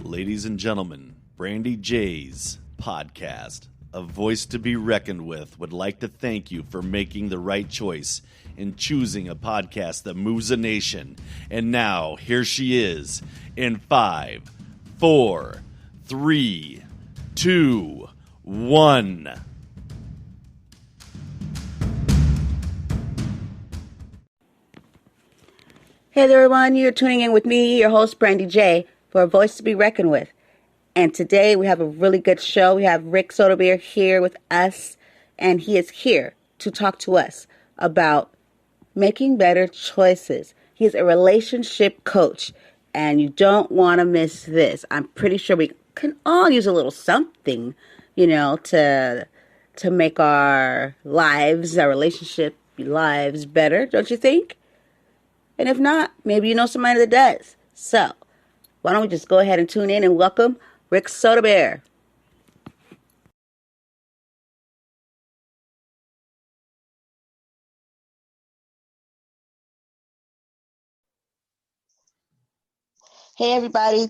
Ladies and gentlemen, Brandy J's podcast, A Voice to be Reckoned With, would like to thank you for making the right choice in choosing a podcast that moves a nation. And now, here she is in 5, 4, 3, 2, 1. Hey there, everyone. You're tuning in with me, your host, Brandy J, for A Voice to be Reckoned With. And today we have a really good show. We have Rick Soetebier here with us, and he is here to talk to us about making better choices. He is a relationship coach, and you don't want to miss this. I'm pretty sure we can all use a little something, to make our lives, our relationship lives better, don't you think? And if not, maybe you know somebody that does. So, why don't we just go ahead and tune in and welcome Rick Soetebier. Hey, everybody.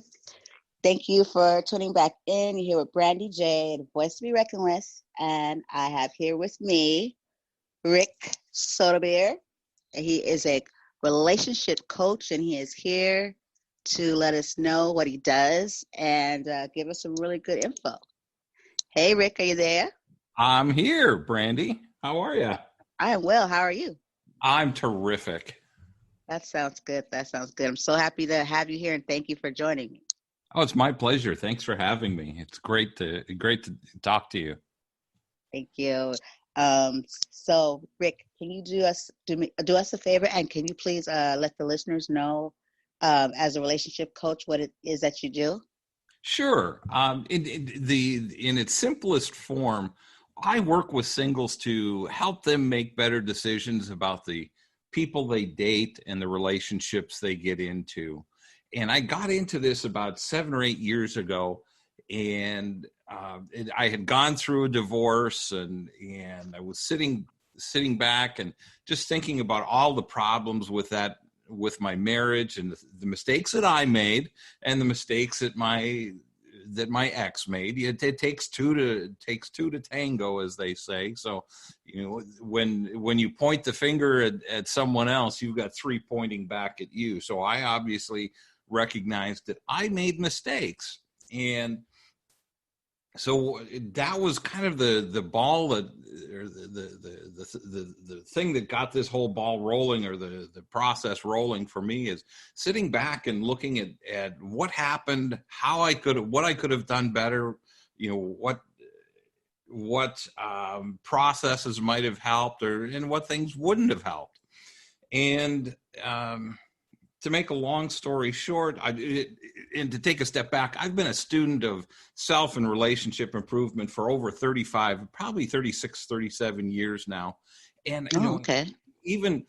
Thank you for tuning back in. You're here with Brandy J, the Voice to be Reckoned With. And I have here with me Rick Soetebier. He is a relationship coach, and he is here to let us know what he does and give us some really good info. Hey, Rick, are you there? I'm here, Brandy. How are you? I am well. How are you? I'm terrific. That sounds good. I'm so happy to have you here, and thank you for joining me. Oh, it's my pleasure. Thanks for having me. It's great to talk to you. Thank you. So, Rick, can you do us a favor, and can you please let the listeners know, as a relationship coach, what it is that you do? Sure. In its simplest form, I work with singles to help them make better decisions about the people they date and the relationships they get into. And I got into this about 7 or 8 years ago, and I had gone through a divorce, and I was sitting back and just thinking about all the problems with my marriage and the mistakes that I made and the mistakes that my ex made. It takes two to tango, as they say. So, when you point the finger at someone else, you've got 3 pointing back at you. So I obviously recognized that I made mistakes, and so that was kind of the ball that, or the thing that got this whole ball rolling, or the process rolling for me, is sitting back and looking at what happened, what I could have done better, what processes might have helped, and what things wouldn't have helped. And to make a long story short, and to take a step back, I've been a student of self and relationship improvement for over 35, probably 36, 37 years now. And okay. Even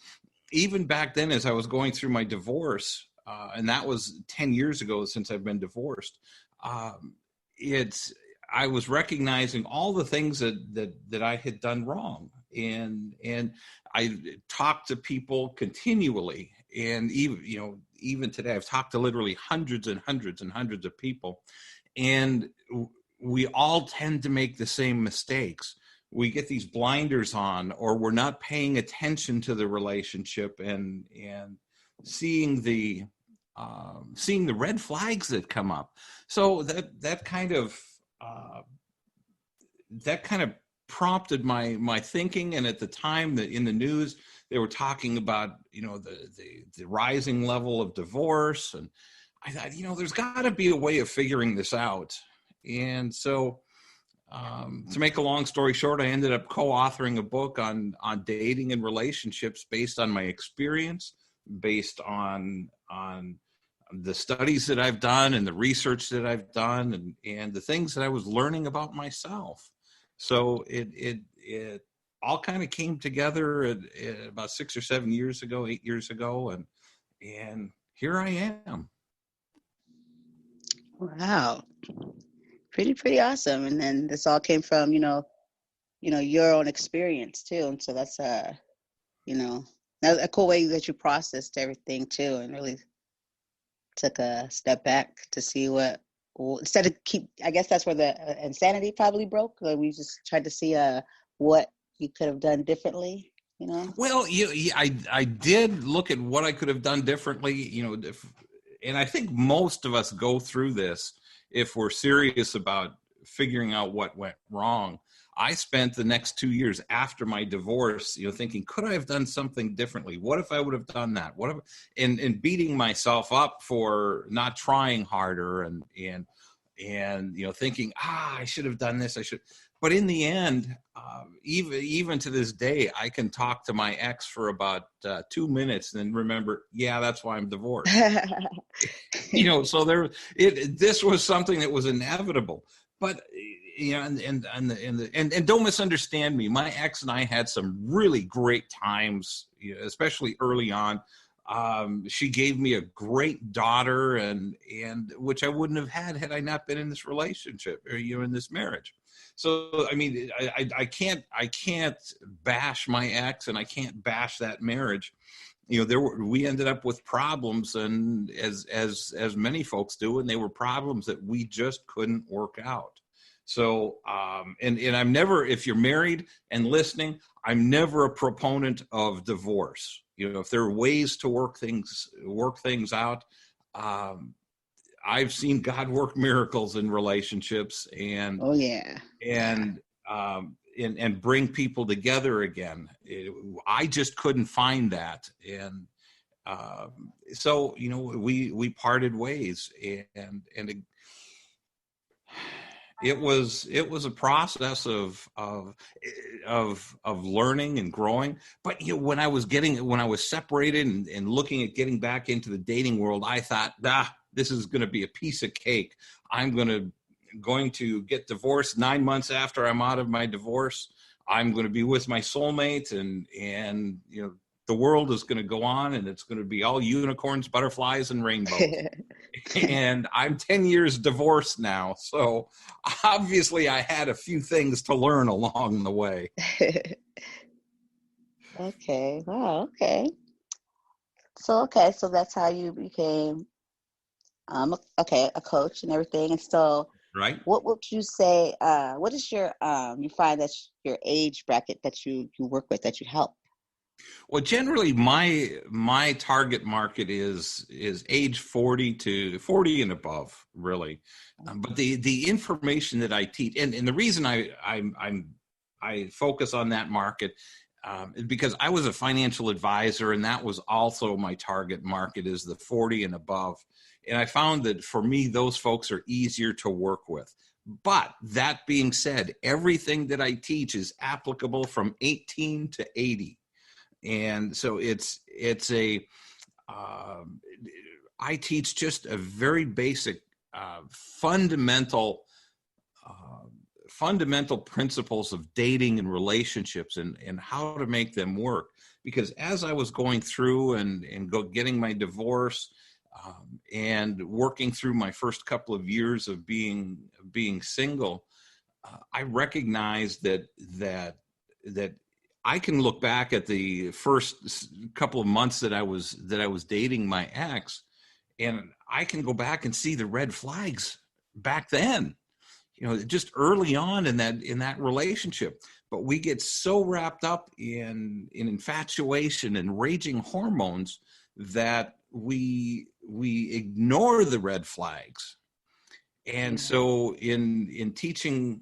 back then, as I was going through my divorce, and that was 10 years ago since I've been divorced, I was recognizing all the things that I had done wrong. And I talked to people continually. And even today, I've talked to literally hundreds and hundreds and hundreds of people, and we all tend to make the same mistakes. We get these blinders on, or we're not paying attention to the relationship and seeing the red flags that come up. So that kind of prompted my thinking. And at the time, that in the news, they were talking about, the rising level of divorce. And I thought, there's got to be a way of figuring this out. And so, to make a long story short, I ended up co-authoring a book on dating and relationships based on my experience, based on the studies that I've done and the research that I've done, and the things that I was learning about myself. So it all kind of came together at about 6 or 7 years ago, 8 years ago, and here I am. Wow, pretty awesome. And then this all came from your own experience too, and so that's that's a cool way that you processed everything too, and really took a step back to see what Well, instead of I guess that's where the insanity probably broke. Like we just tried to see what you could have done differently, you know? Well, I did look at what I could have done differently, and I think most of us go through this if we're serious about figuring out what went wrong. I spent the next 2 years after my divorce, thinking, could I have done something differently? What if I would have done that? What if, and beating myself up for not trying harder and thinking, I should have done this. I should. But in the end, even to this day, I can talk to my ex for about 2 minutes and then remember, yeah, that's why I'm divorced. So this was something that was inevitable. But and don't misunderstand me. My ex and I had some really great times, especially early on. She gave me a great daughter, and which I wouldn't have had I not been in this relationship or in this marriage. So I mean, I can't bash my ex, and I can't bash that marriage. We ended up with problems, and as many folks do, and they were problems that we just couldn't work out. So, and I'm never, if you're married and listening, I'm never a proponent of divorce. If there are ways to work things out, I've seen God work miracles in relationships, and oh yeah, and bring people together again. I just couldn't find that, and so we parted ways, and it was a process of learning and growing. But when I was separated and looking at getting back into the dating world, I thought, this is going to be a piece of cake. I'm going to get divorced 9 months after I'm out of my divorce. I'm going to be with my soulmate, and the world is going to go on, and it's going to be all unicorns, butterflies, and rainbows. And I'm 10 years divorced now. So obviously I had a few things to learn along the way. Okay. Wow. Okay. So that's how you became, a coach and everything. And so, Right. what would you say? What is your you find that's your age bracket that you work with, that you help? Well, generally my target market is age 40 and above, really. But the information that I teach, and the reason I focus on that market is because I was a financial advisor, and that was also my target market, is the 40 and above. And I found that for me, those folks are easier to work with. But that being said, everything that I teach is applicable from 18 to 80. And so I teach just a very basic, fundamental principles of dating and relationships, and how to make them work. Because as I was going through and getting my divorce, and working through my first couple of years of being single, I recognized that I can look back at the first couple of months that I was dating my ex, and I can go back and see the red flags back then, just early on in that relationship. But we get so wrapped up in infatuation and raging hormones that we ignore the red flags. And so in teaching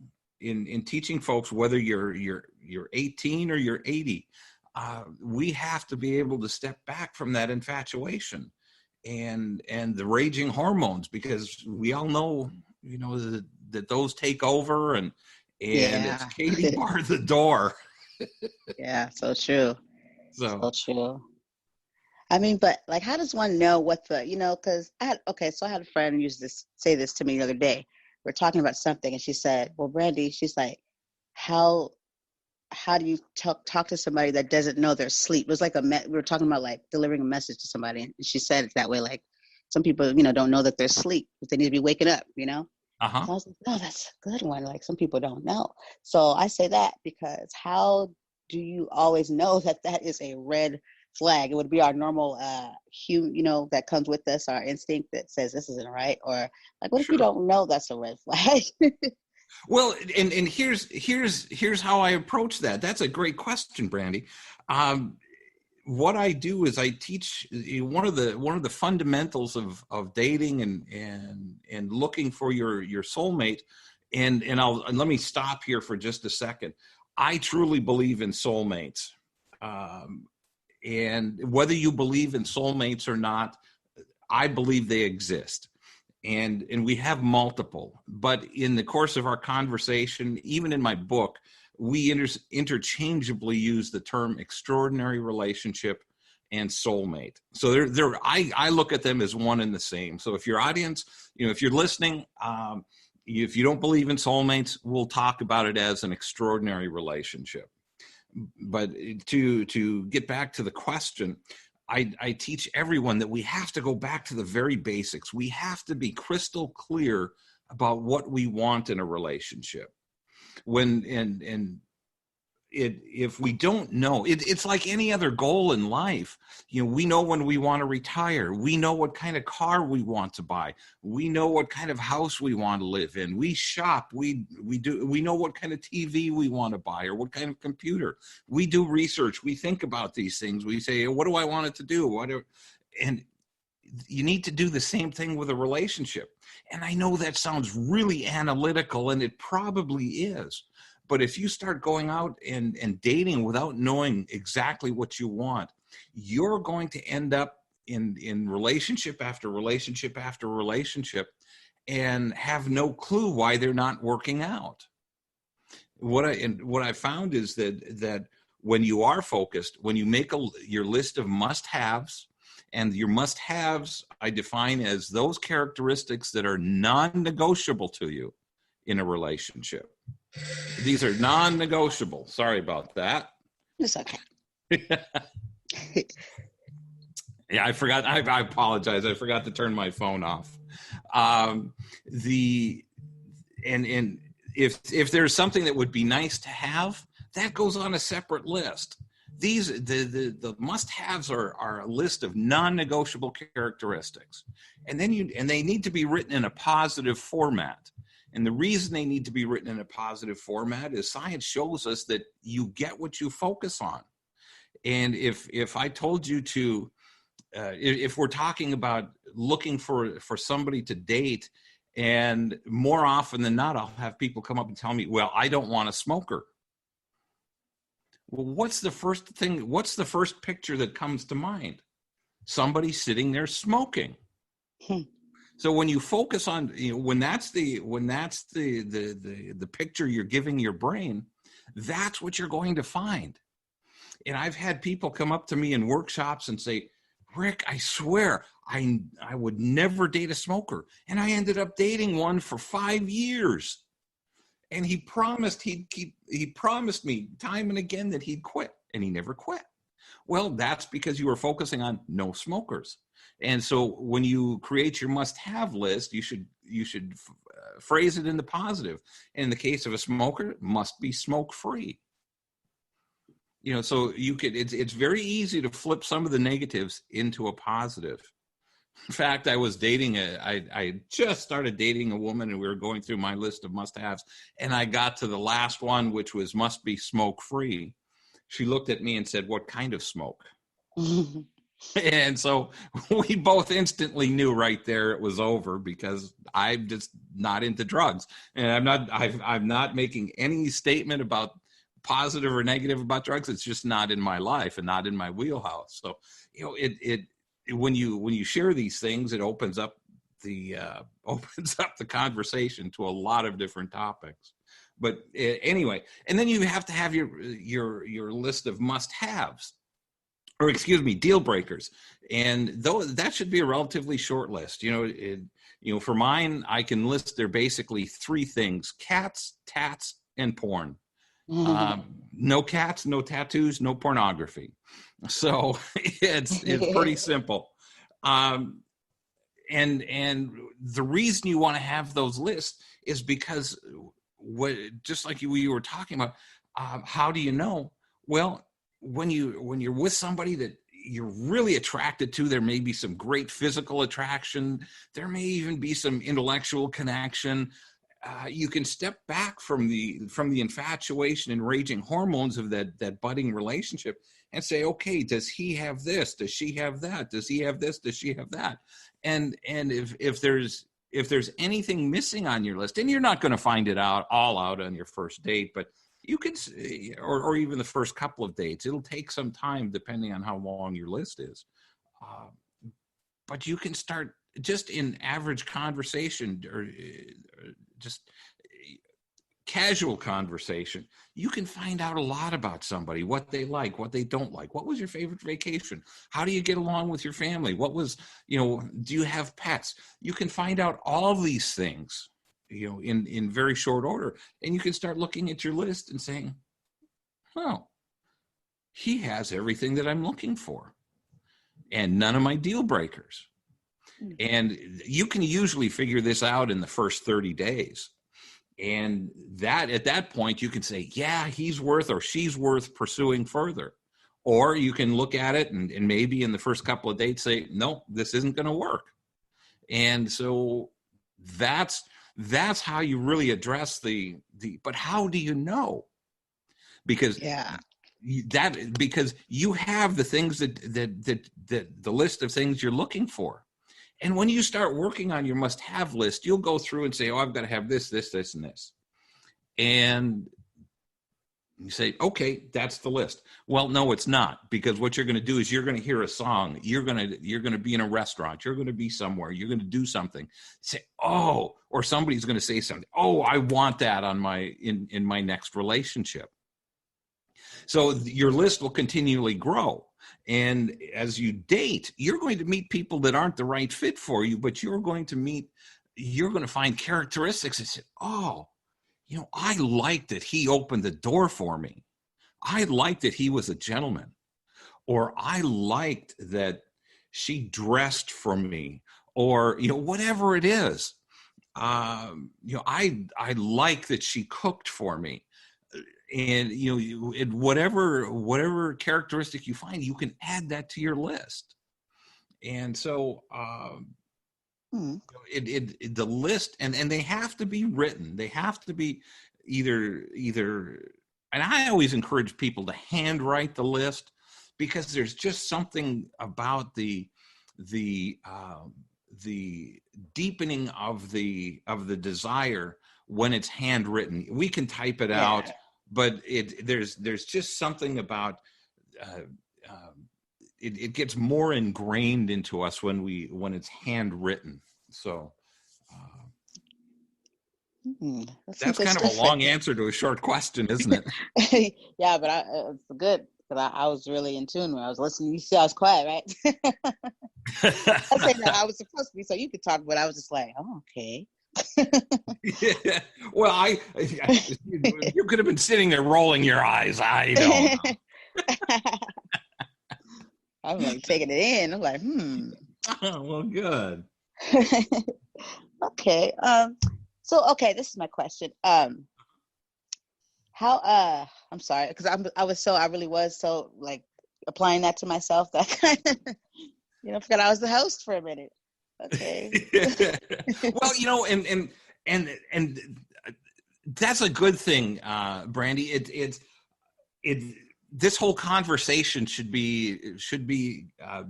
folks, whether you're 18 or you're 80, we have to be able to step back from that infatuation and the raging hormones, because we all know, that those take over, and it's Katie bar the door. Yeah, so true. So true. I mean, but like, how does one know what because I had a friend say this to me the other day. We're talking about something, and she said, well, Brandy, she's like, how do you talk to somebody that doesn't know their sleep? It was like we were talking about like delivering a message to somebody, and she said it that way, like some people, don't know that they're asleep, but they need to be waking up, Uh-huh. So I was like, no, that's a good one. Like, some people don't know. So I say that because how do you always know that is a red flag. It would be our normal that comes with us, our instinct that says this isn't right, or like, what if you Sure. don't know that's a red flag? Well, and here's how I approach that. That's a great question, Brandy. What I do is I teach one of the fundamentals of dating and looking for your soulmate. And let me stop here for just a second. I truly believe in soulmates. And whether you believe in soulmates or not, I believe they exist. And we have multiple. But in the course of our conversation, even in my book, we interchangeably use the term extraordinary relationship and soulmate. So I look at them as one and the same. So if your audience, if you're listening, if you don't believe in soulmates, we'll talk about it as an extraordinary relationship. But to get back to the question, I teach everyone that we have to go back to the very basics. We have to be crystal clear about what we want in a relationship. If we don't know, it's like any other goal in life. We know when we want to retire. We know what kind of car we want to buy. We know what kind of house we want to live in. We shop. We know what kind of TV we want to buy or what kind of computer. We do research. We think about these things. We say, what do I want it to do? And you need to do the same thing with a relationship. And I know that sounds really analytical, and it probably is. But if you start going out and dating without knowing exactly what you want, you're going to end up in relationship after relationship after relationship and have no clue why they're not working out. What I found is that when you are focused, when you make your list of must-haves, and your must-haves I define as those characteristics that are non-negotiable to you in a relationship. These are non-negotiable. Sorry about that. It's okay. Yeah, I forgot. I apologize. I forgot to turn my phone off. If there's something that would be nice to have, that goes on a separate list. The must-haves are a list of non-negotiable characteristics, and they need to be written in a positive format. And the reason they need to be written in a positive format is science shows us that you get what you focus on. And if I told you to, if we're talking about looking for somebody to date, and more often than not, I'll have people come up and tell me, well, I don't want a smoker. Well, what's the first picture that comes to mind? Somebody sitting there smoking. So when you focus on, when that's the picture you're giving your brain, that's what you're going to find. And I've had people come up to me in workshops and say, Rick, I swear I would never date a smoker. And I ended up dating one for 5 years. And he promised he promised me time and again that he'd quit, and he never quit. Well, that's because you were focusing on no smokers. And so when you create your must-have list, you should phrase it in the positive. And in the case of a smoker, it must be smoke-free. So it's very easy to flip some of the negatives into a positive. In fact, I just started dating a woman, and we were going through my list of must-haves, and I got to the last one, which was must be smoke-free. She looked at me and said, "What kind of smoke?" And so we both instantly knew right there it was over, because I'm just not into drugs, and I'm not making any statement about positive or negative about drugs. It's just not in my life and not in my wheelhouse. So when you share these things, it opens up the conversation to a lot of different topics. But anyway, and then you have to have your list of must-haves, or deal breakers, and though that should be a relatively short list. For mine, I can list there basically 3 things: cats, tats, and porn. No cats, no tattoos, no pornography. So it's pretty simple. And the reason you want to have those lists is because just like we were talking about, how do you know? Well, when you're with somebody that you're really attracted to. There may be some great physical attraction. There may even be some intellectual connection. You can step back from the infatuation and raging hormones of that budding relationship and say, okay, does he have this? Does she have that? Does he have this? Does she have that? And if there's anything missing on your list, and you're not going to find it all out on your first date, but you can, or even the first couple of dates, it'll take some time depending on how long your list is. But you can start just in average conversation or just casual conversation. You can find out a lot about somebody, what they like, what they don't like. What was your favorite vacation? How do you get along with your family? Do you have pets? You can find out all these things, in very short order. And you can start looking at your list and saying, oh, he has everything that I'm looking for and none of my deal breakers. And you can usually figure this out in the first 30 days. And that at that point, you can say, yeah, he's worth or she's worth pursuing further. Or you can look at it and maybe in the first couple of dates say, no, this isn't going to work. And so that's how you really address but how do you know? Because because you have the things that the list of things you're looking for. And when you start working on your must-have list, you'll go through and say, oh, I've got to have this, this, this, and this. And you say, okay, that's the list. Well, no, it's not, because what you're going to do is you're going to hear a song. You're going to be in a restaurant. You're going to be somewhere. You're going to do something. Say, oh, or somebody's going to say something. Oh, I want that on in my next relationship. So your list will continually grow. And as you date, you're going to meet people that aren't the right fit for you, but you're going to find characteristics that say, oh, I like that he opened the door for me. I liked that he was a gentleman. Or I liked that she dressed for me. Or, whatever it is. I like that she cooked for me. And whatever characteristic you find, you can add that to your list. And so the list, and they have to be written. They have to be either. And I always encourage people to handwrite the list, because there's just something about the deepening of the desire when it's handwritten. We can type it out. But there's just something about it gets more ingrained into us when it's handwritten. So that's kind of a long answer to a short question, isn't it? Yeah, but it's good, because I was really in tune when I was listening. You see, I was quiet, right? I said that I was supposed to be, so you could talk, but I was just like, oh, okay. Yeah. Well, you could have been sitting there rolling your eyes. I don't know. I'm like taking it in. I'm like, Oh, well, good. Okay. So, okay, this is my question. How? I'm sorry, because I really was so like applying that to myself that kind of, forgot I was the host for a minute. Okay. Well, and that's a good thing, Brandy. This whole conversation should be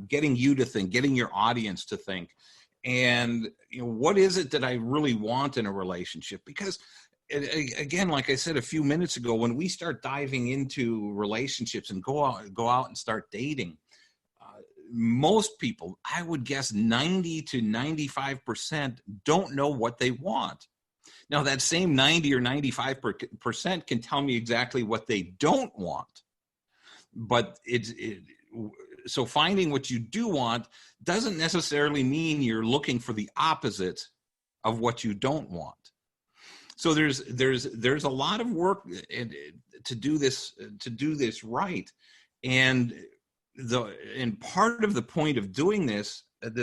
getting you to think, getting your audience to think, and what is it that I really want in a relationship? Because again, like I said a few minutes ago, when we start diving into relationships and go out and start dating, most people, I would guess 90 to 95%, don't know what they want. Now, that same 90 or 95% can tell me exactly what they don't want. But so finding what you do want doesn't necessarily mean you're looking for the opposite of what you don't want. So there's a lot of work to do this right. And part of the point of doing this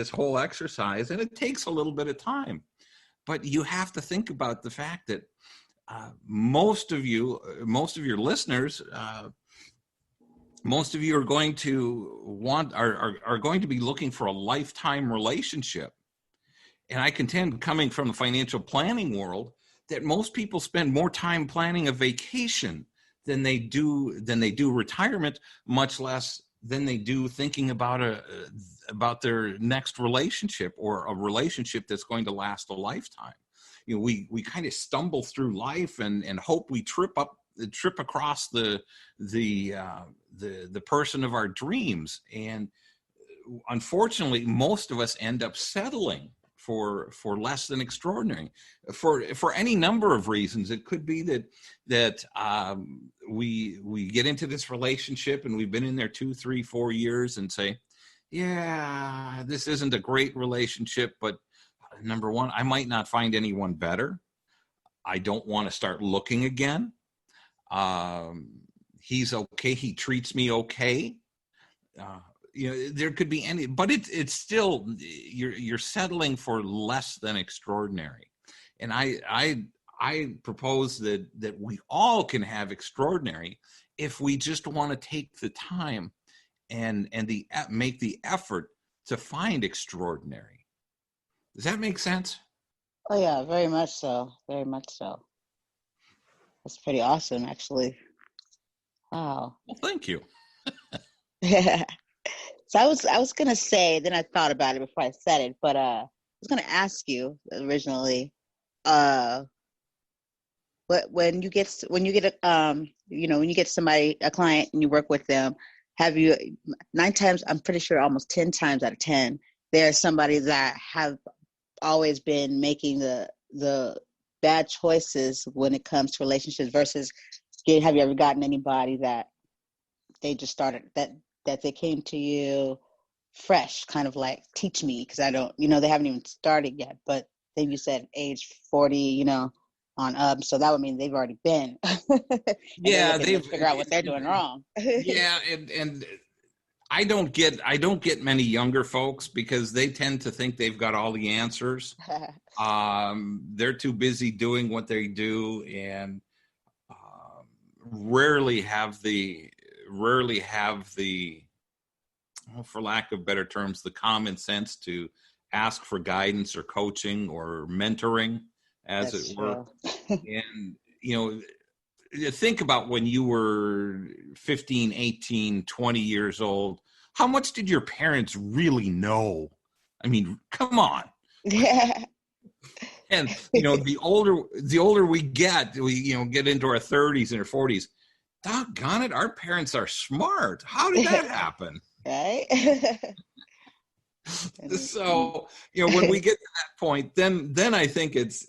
whole exercise, and it takes a little bit of time, but you have to think about the fact that most of your listeners most of you are going to are going to be looking for a lifetime relationship. And I contend, coming from the financial planning world, that most people spend more time planning a vacation than they do retirement, much less than they do thinking about their next relationship, or a relationship that's going to last a lifetime. You know, we kind of stumble through life and hope we trip across the person of our dreams, and unfortunately, most of us end up settling for less than extraordinary, for any number of reasons. It could be that we get into this relationship and we've been in there 2, 3, 4 years and say, yeah, this isn't a great relationship, but number one, I might not find anyone better. I don't want to start looking again. He's okay. He treats me okay. You know, there could be any, but it's still, you're settling for less than extraordinary. And I propose that we all can have extraordinary if we just want to take the time and make the effort to find extraordinary. Does that make sense? Oh yeah, very much so. Very much so. That's pretty awesome, actually. Wow. Well, thank you. So I was gonna say, then I thought about it before I said it, but I was gonna ask you originally, when you get when you get somebody, a client, and you work with them, have you 9 times, I'm pretty sure almost 10 times out of 10, there's somebody that have always been making the bad choices when it comes to relationships versus have you ever gotten anybody that they just started that they came to you fresh, kind of like, teach me, because I don't, they haven't even started yet, but then you said age 40, on up, so that would mean they've already been. Yeah, they've figure out what they're doing wrong. Yeah, and I don't get many younger folks because they tend to think they've got all the answers. They're too busy doing what they do, and rarely have the, well, for lack of better terms, the common sense to ask for guidance or coaching or mentoring, as That's it were. true. And, think about when you were 15, 18, 20 years old. How much did your parents really know? I mean, come on. Yeah. And, the older we get, we, get into our 30s and our 40s. Doggone it, our parents are smart. How did that happen? Right? So, when we get to that point, then I think it's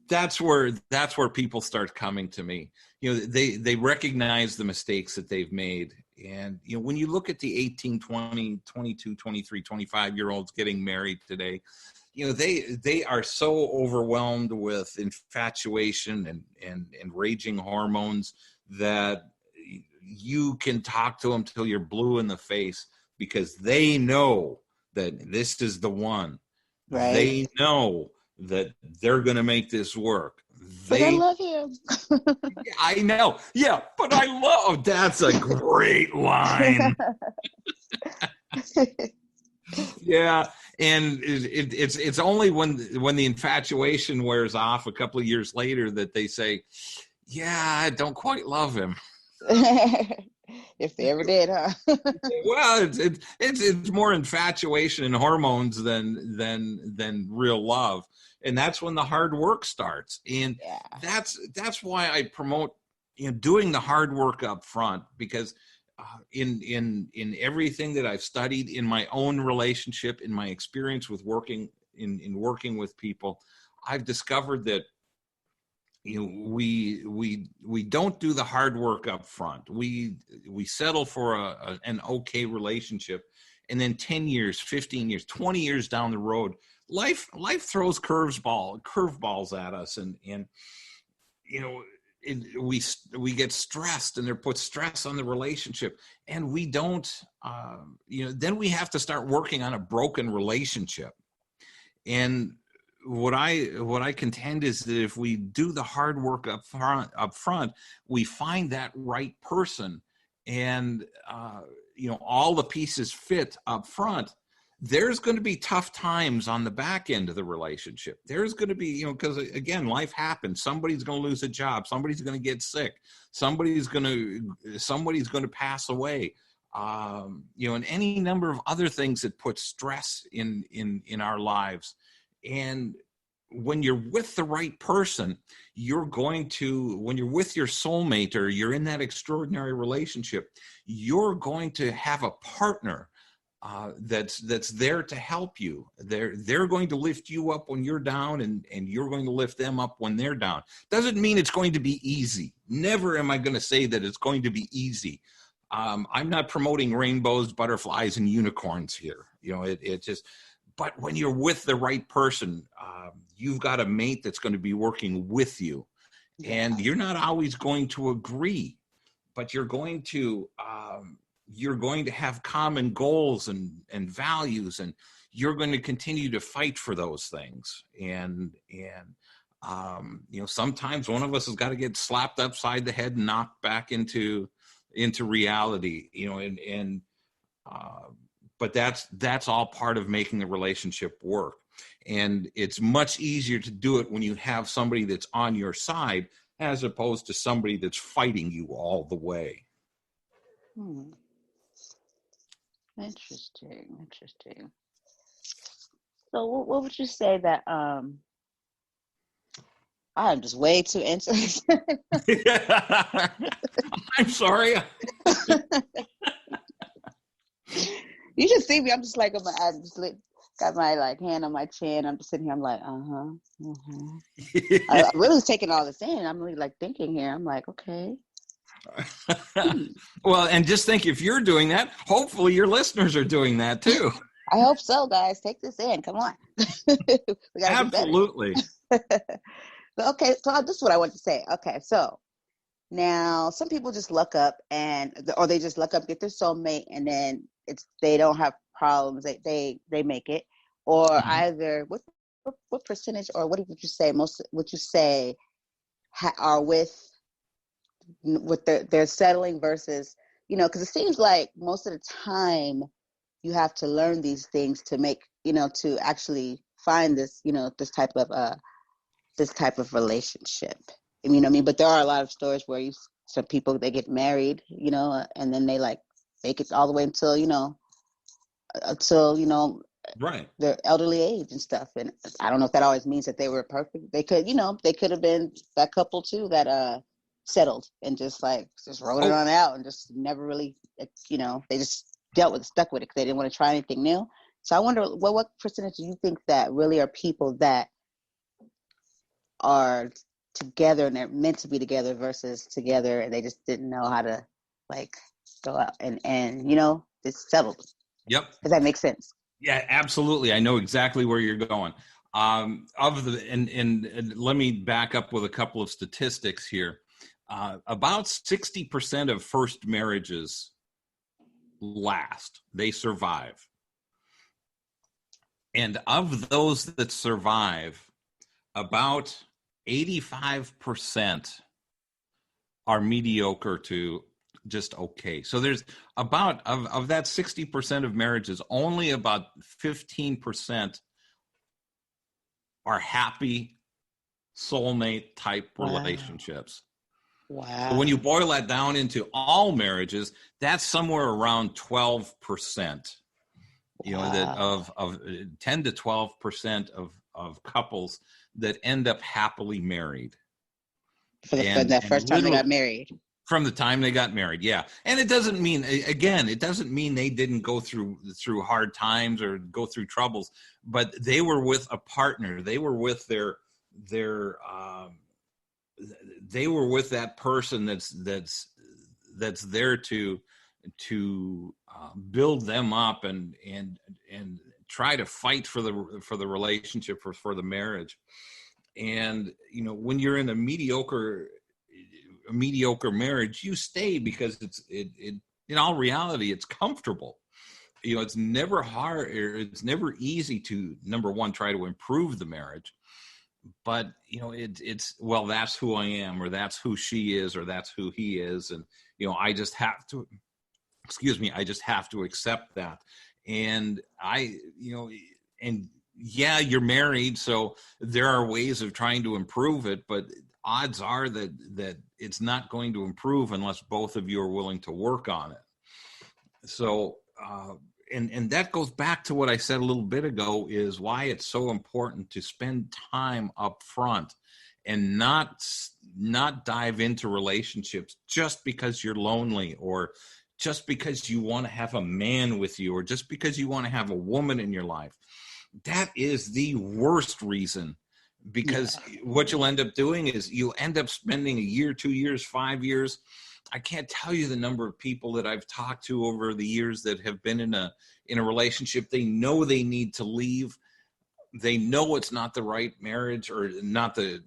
that's where people start coming to me. They recognize the mistakes that they've made. And, when you look at the 18, 20, 22, 23, 25-year-olds getting married today, they are so overwhelmed with infatuation and raging hormones that you can talk to them till you're blue in the face, because they know that this is the one. Right. They know that they're going to make this work. But I love you. I know. Yeah, but I love. That's a great line. Yeah, and it's only when the infatuation wears off a couple of years later that they say, "Yeah, I don't quite love him." If they ever did, huh? Well, it's more infatuation and hormones than real love, and that's when the hard work starts. And yeah. that's why I promote doing the hard work up front, because in everything that I've studied, in my own relationship, in my experience with working with people, I've discovered that we don't do the hard work up front. We settle for an okay relationship, and then 10 years, 15 years, 20 years down the road, life throws curveballs at us, and we get stressed, and they're put stress on the relationship, and we don't then we have to start working on a broken relationship. And what I contend is that if we do the hard work up front, we find that right person, and all the pieces fit up front. There's going to be tough times on the back end of the relationship. There's going to be, because again, life happens. Somebody's going to lose a job. Somebody's going to get sick. Somebody's going to pass away. And any number of other things that put stress in our lives. And when you're with the right person, when you're with your soulmate or you're in that extraordinary relationship, you're going to have a partner that's there to help you. They're going to lift you up when you're down, and you're going to lift them up when they're down. Doesn't mean it's going to be easy. Never am I going to say that it's going to be easy. I'm not promoting rainbows, butterflies, and unicorns here. It just, but when you're with the right person, you've got a mate that's going to be working with you, and you're not always going to agree, but you're going to have common goals and values, and you're going to continue to fight for those things. And sometimes one of us has got to get slapped upside the head and knocked back into reality, but that's all part of making the relationship work. And it's much easier to do it when you have somebody that's on your side as opposed to somebody that's fighting you all the way. Interesting. So what would you say that I'm just way too interested. I'm sorry. You should see me. I'm just like, got my hand on my chin. I'm just sitting here. I'm like, I really was taking all this in. I'm really thinking here. I'm like, okay. Well, and just think, if you're doing that, hopefully your listeners are doing that too. I hope so, guys. Take this in. Come on. We Absolutely. Okay, so this is what I want to say. Okay, so now some people just look up or they just look up, get their soulmate, and then they don't have problems. They make it, or either what percentage, or what would you say would you say are with they're settling versus because it seems like most of the time you have to learn these things to make to actually find this this type of relationship. You know what I mean? But there are a lot of stories where some people, they get married, and then they make it all the way until right, their elderly age and stuff. And I don't know if that always means that they were perfect. They could have been that couple too that settled and just wrote it on out and just never really, they just stuck with it because they didn't want to try anything new. So I wonder, what percentage do you think that really are people that are together and they're meant to be together versus together and they just didn't know how to go out and just settled? Yep. Does that make sense? Yeah, absolutely. I know exactly where you're going. And let me back up with a couple of statistics here. About 60% of first marriages last. They survive. And of those that survive, about 85% are mediocre to just okay. So there's about, of that 60% of marriages, only about 15% are happy soulmate type relationships. Wow. So when you boil that down into all marriages, that's somewhere around 12%. That of 10 to 12% of couples that end up happily married. For the first time they got married. From the time they got married, yeah. And it doesn't mean they didn't go through hard times or go through troubles, but they were with a partner. They were with they were with that person that's there to build them up and try to fight for the relationship, for the marriage. And when you're in a mediocre marriage, you stay because it's in all reality it's comfortable. it's never hard, or it's never easy to, number one, try to improve the marriage. But it's well, that's who I am, or that's who she is, or that's who he is, and I just have to, I just have to accept that. And and yeah, you're married, so there are ways of trying to improve it, but odds are that it's not going to improve unless both of you are willing to work on it. So and that goes back to what I said a little bit ago, is why it's so important to spend time up front and not dive into relationships just because you're lonely, or just because you want to have a man with you, or just because you want to have a woman in your life. That is the worst reason, because what you'll end up doing is you'll end up spending a year, 2 years, 5 years. I can't tell you the number of people that I've talked to over the years that have been in a relationship. They know they need to leave. They know it's not the right marriage, or not the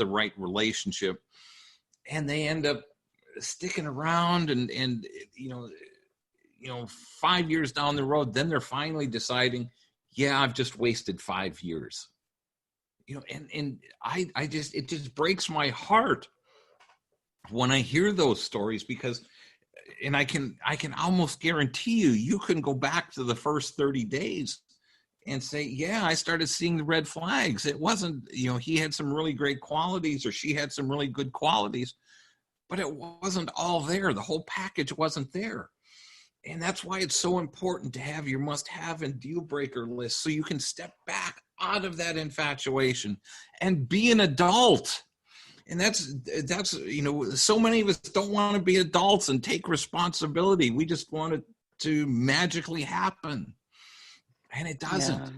right relationship. And they end up sticking around, and 5 years down the road, then they're finally deciding, yeah, I've just wasted 5 years. And I just, it just breaks my heart when I hear those stories, because, and I can almost guarantee you can go back to the first 30 days and say, yeah, I started seeing the red flags. It wasn't, he had some really great qualities, or she had some really good qualities, but it wasn't all there. The whole package wasn't there. And that's why it's so important to have your must-have and deal-breaker list, so you can step back out of that infatuation and be an adult. And that's so many of us don't want to be adults and take responsibility. We just want it to magically happen, and it doesn't.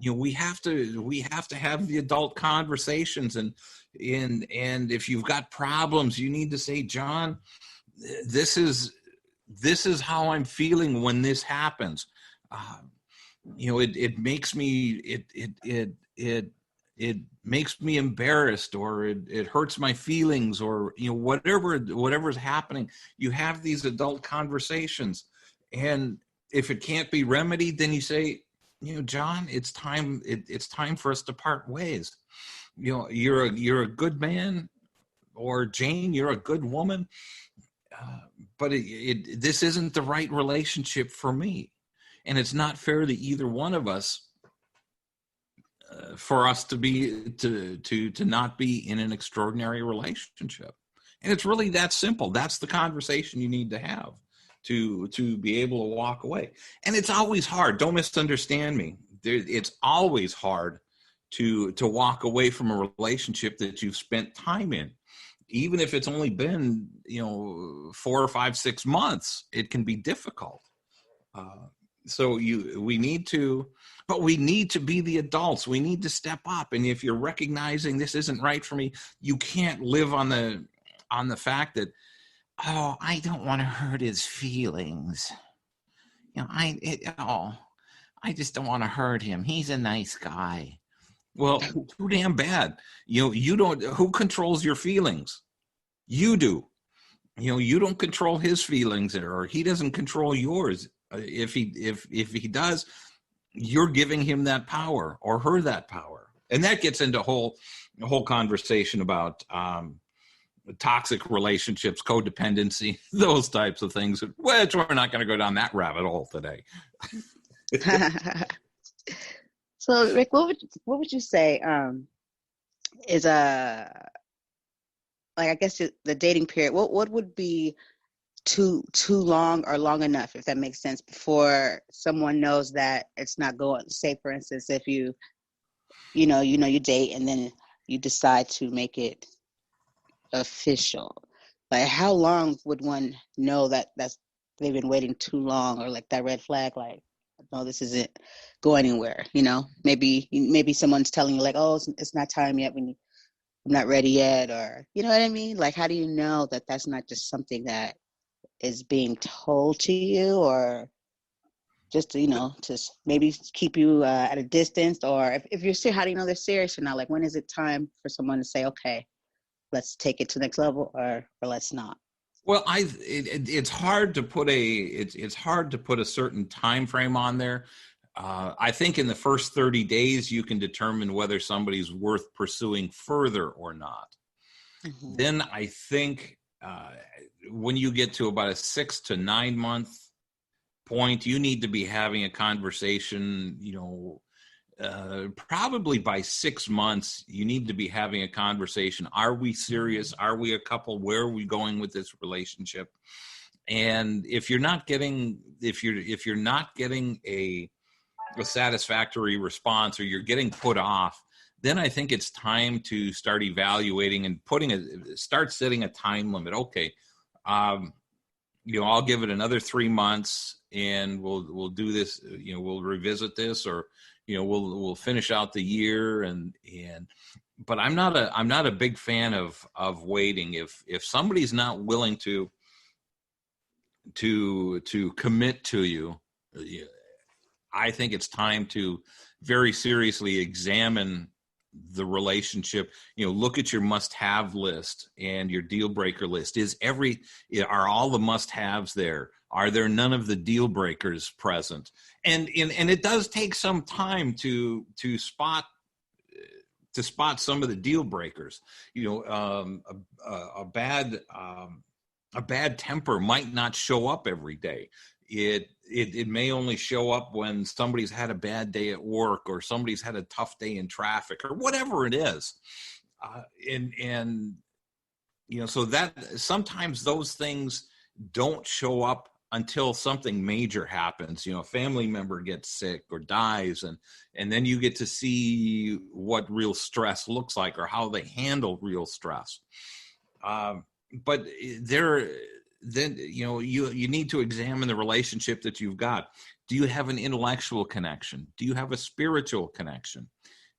We have to have the adult conversations, and if you've got problems, you need to say, John, this is how I'm feeling when this happens. It makes me it makes me embarrassed, or it hurts my feelings, or whatever's happening. You have these adult conversations, and if it can't be remedied, then you say, John, it's time for us to part ways. You're a good man, or Jane, you're a good woman, but this isn't the right relationship for me, and it's not fair to either one of us for us to not be in an extraordinary relationship. And it's really that simple. That's the conversation you need to have to be able to walk away. And it's always hard. Don't misunderstand me. It's always hard to walk away from a relationship that you've spent time in. Even if it's only been 4 or 5, 6 months, it can be difficult. We need to be the adults. We need to step up. And if you're recognizing this isn't right for me, you can't live on the fact that, oh, I don't want to hurt his feelings. I just don't want to hurt him. He's a nice guy. Well, too damn bad. You don't. Who controls your feelings? You do. You don't control his feelings, or he doesn't control yours. If he does, you're giving him that power, or her that power, and that gets into a whole conversation about toxic relationships, codependency, those types of things. Which we're not going to go down that rabbit hole today. So, Rick, what would you say is like, I guess the dating period? What would be too long or long enough, if that makes sense, before someone knows that it's not going? Say, for instance, if you date and then you decide to make it official, like, how long would one know that they've been waiting too long, or like that red flag, like, no, this isn't going anywhere? Maybe someone's telling you, like, oh, it's not time yet, I'm not ready yet, or you know what I mean? Like, how do you know that that's not just something that is being told to you, or just to maybe keep you at a distance? Or if you're serious, how do you know they're serious or not? Like, when is it time for someone to say, okay, let's take it to the next level, or let's not? Well, it's hard to put it's hard to put a certain time frame on there. I think in the first 30 days you can determine whether somebody's worth pursuing further or not. Mm-hmm. Then I think when you get to about a 6 to 9 month point, you need to be having a conversation. Probably by 6 months, you need to be having a conversation. Are we serious? Are we a couple? Where are we going with this relationship? And if you're not getting a satisfactory response, or you're getting put off, then I think it's time to start evaluating and start setting a time limit. Okay, I'll give it another 3 months, and we'll do this. We'll revisit this, or we'll finish out the year. But I'm not a big fan of waiting. If somebody's not willing to commit to you, I think it's time to very seriously examine the relationship. Look at your must-have list and your deal breaker list. Are all the must-haves there? Are there none of the deal breakers present? And it does take some time to spot some of the deal breakers. A bad temper might not show up every day. It may only show up when somebody's had a bad day at work, or somebody's had a tough day in traffic, or whatever it is. So that sometimes those things don't show up until something major happens. A family member gets sick or dies, and then you get to see what real stress looks like, or how they handle real stress. But then you need to examine the relationship that you've got. Do you have an intellectual connection? Do you have a spiritual connection?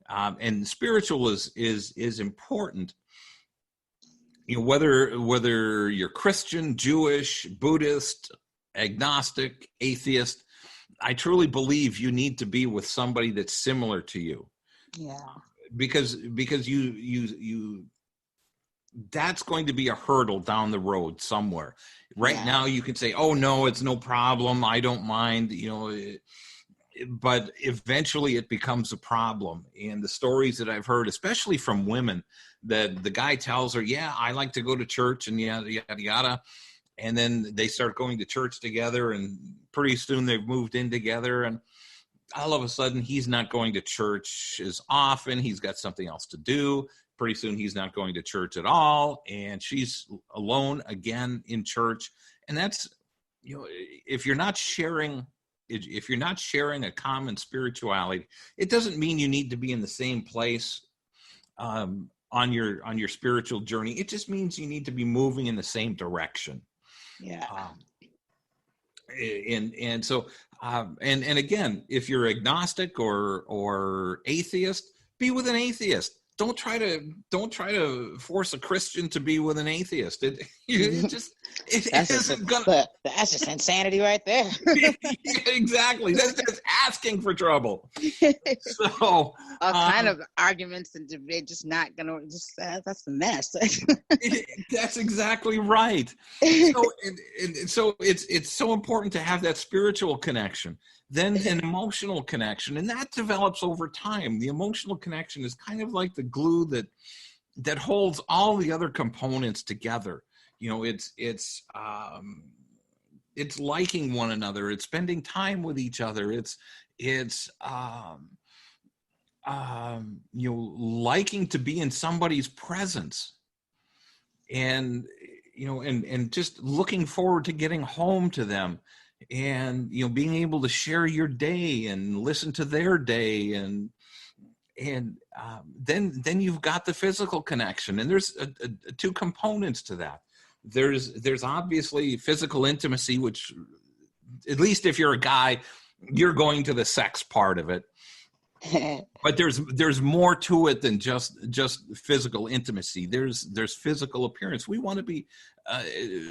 And spiritual is important. Whether you're Christian, Jewish, Buddhist, agnostic, atheist, I truly believe you need to be with somebody that's similar to you. Yeah. Because you that's going to be a hurdle down the road somewhere. Right now you can say, oh no, it's no problem, I don't mind, but eventually it becomes a problem. And the stories that I've heard, especially from women, that the guy tells her, yeah, I like to go to church and yada, yada, yada. And then they start going to church together, and pretty soon they've moved in together, and all of a sudden he's not going to church as often. He's got something else to do. Pretty soon he's not going to church at all, and she's alone again in church. And that's, if you're not sharing a common spirituality, it doesn't mean you need to be in the same place on your spiritual journey. It just means you need to be moving in the same direction. Yeah. And so again, if you're agnostic or atheist, be with an atheist. Don't try to force a Christian to be with an atheist. That's just insanity right there. Exactly. That's just asking for trouble. So all kind of arguments and debate, just not gonna. That's a mess. That's exactly right. So it's so important to have that spiritual connection. Then an emotional connection, and that develops over time. The emotional connection is kind of like the glue that holds all the other components together. It's liking one another. It's spending time with each other. It's liking to be in somebody's presence, and just looking forward to getting home to them. And being able to share your day and listen to their day, and then you've got the physical connection. And there's two components to that. There's obviously physical intimacy, which, at least if you're a guy, you're going to the sex part of it. But there's more to it than just physical intimacy. There's physical appearance. We want to be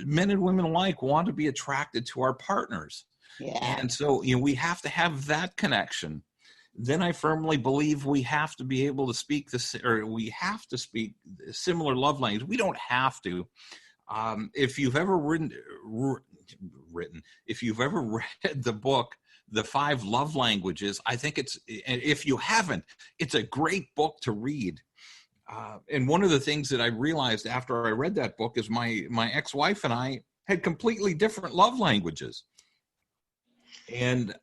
men and women alike want to be attracted to our partners. Yeah. And so we have to have that connection. Then I firmly believe we have to be able to speak we have to speak similar love language. We don't have to. If you've ever if you've ever read the book, The 5 Love Languages, I think and if you haven't, it's a great book to read. And one of the things that I realized after I read that book is my ex-wife and I had completely different love languages. And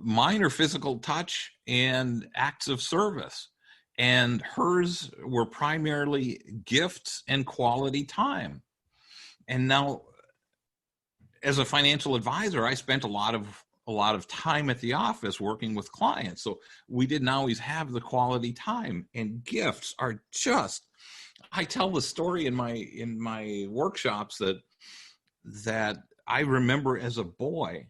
mine are physical touch and acts of service. And hers were primarily gifts and quality time. And now, as a financial advisor, I spent a lot of time at the office working with clients. So we didn't always have the quality time, and gifts are just, I tell the story in my workshops that I remember as a boy,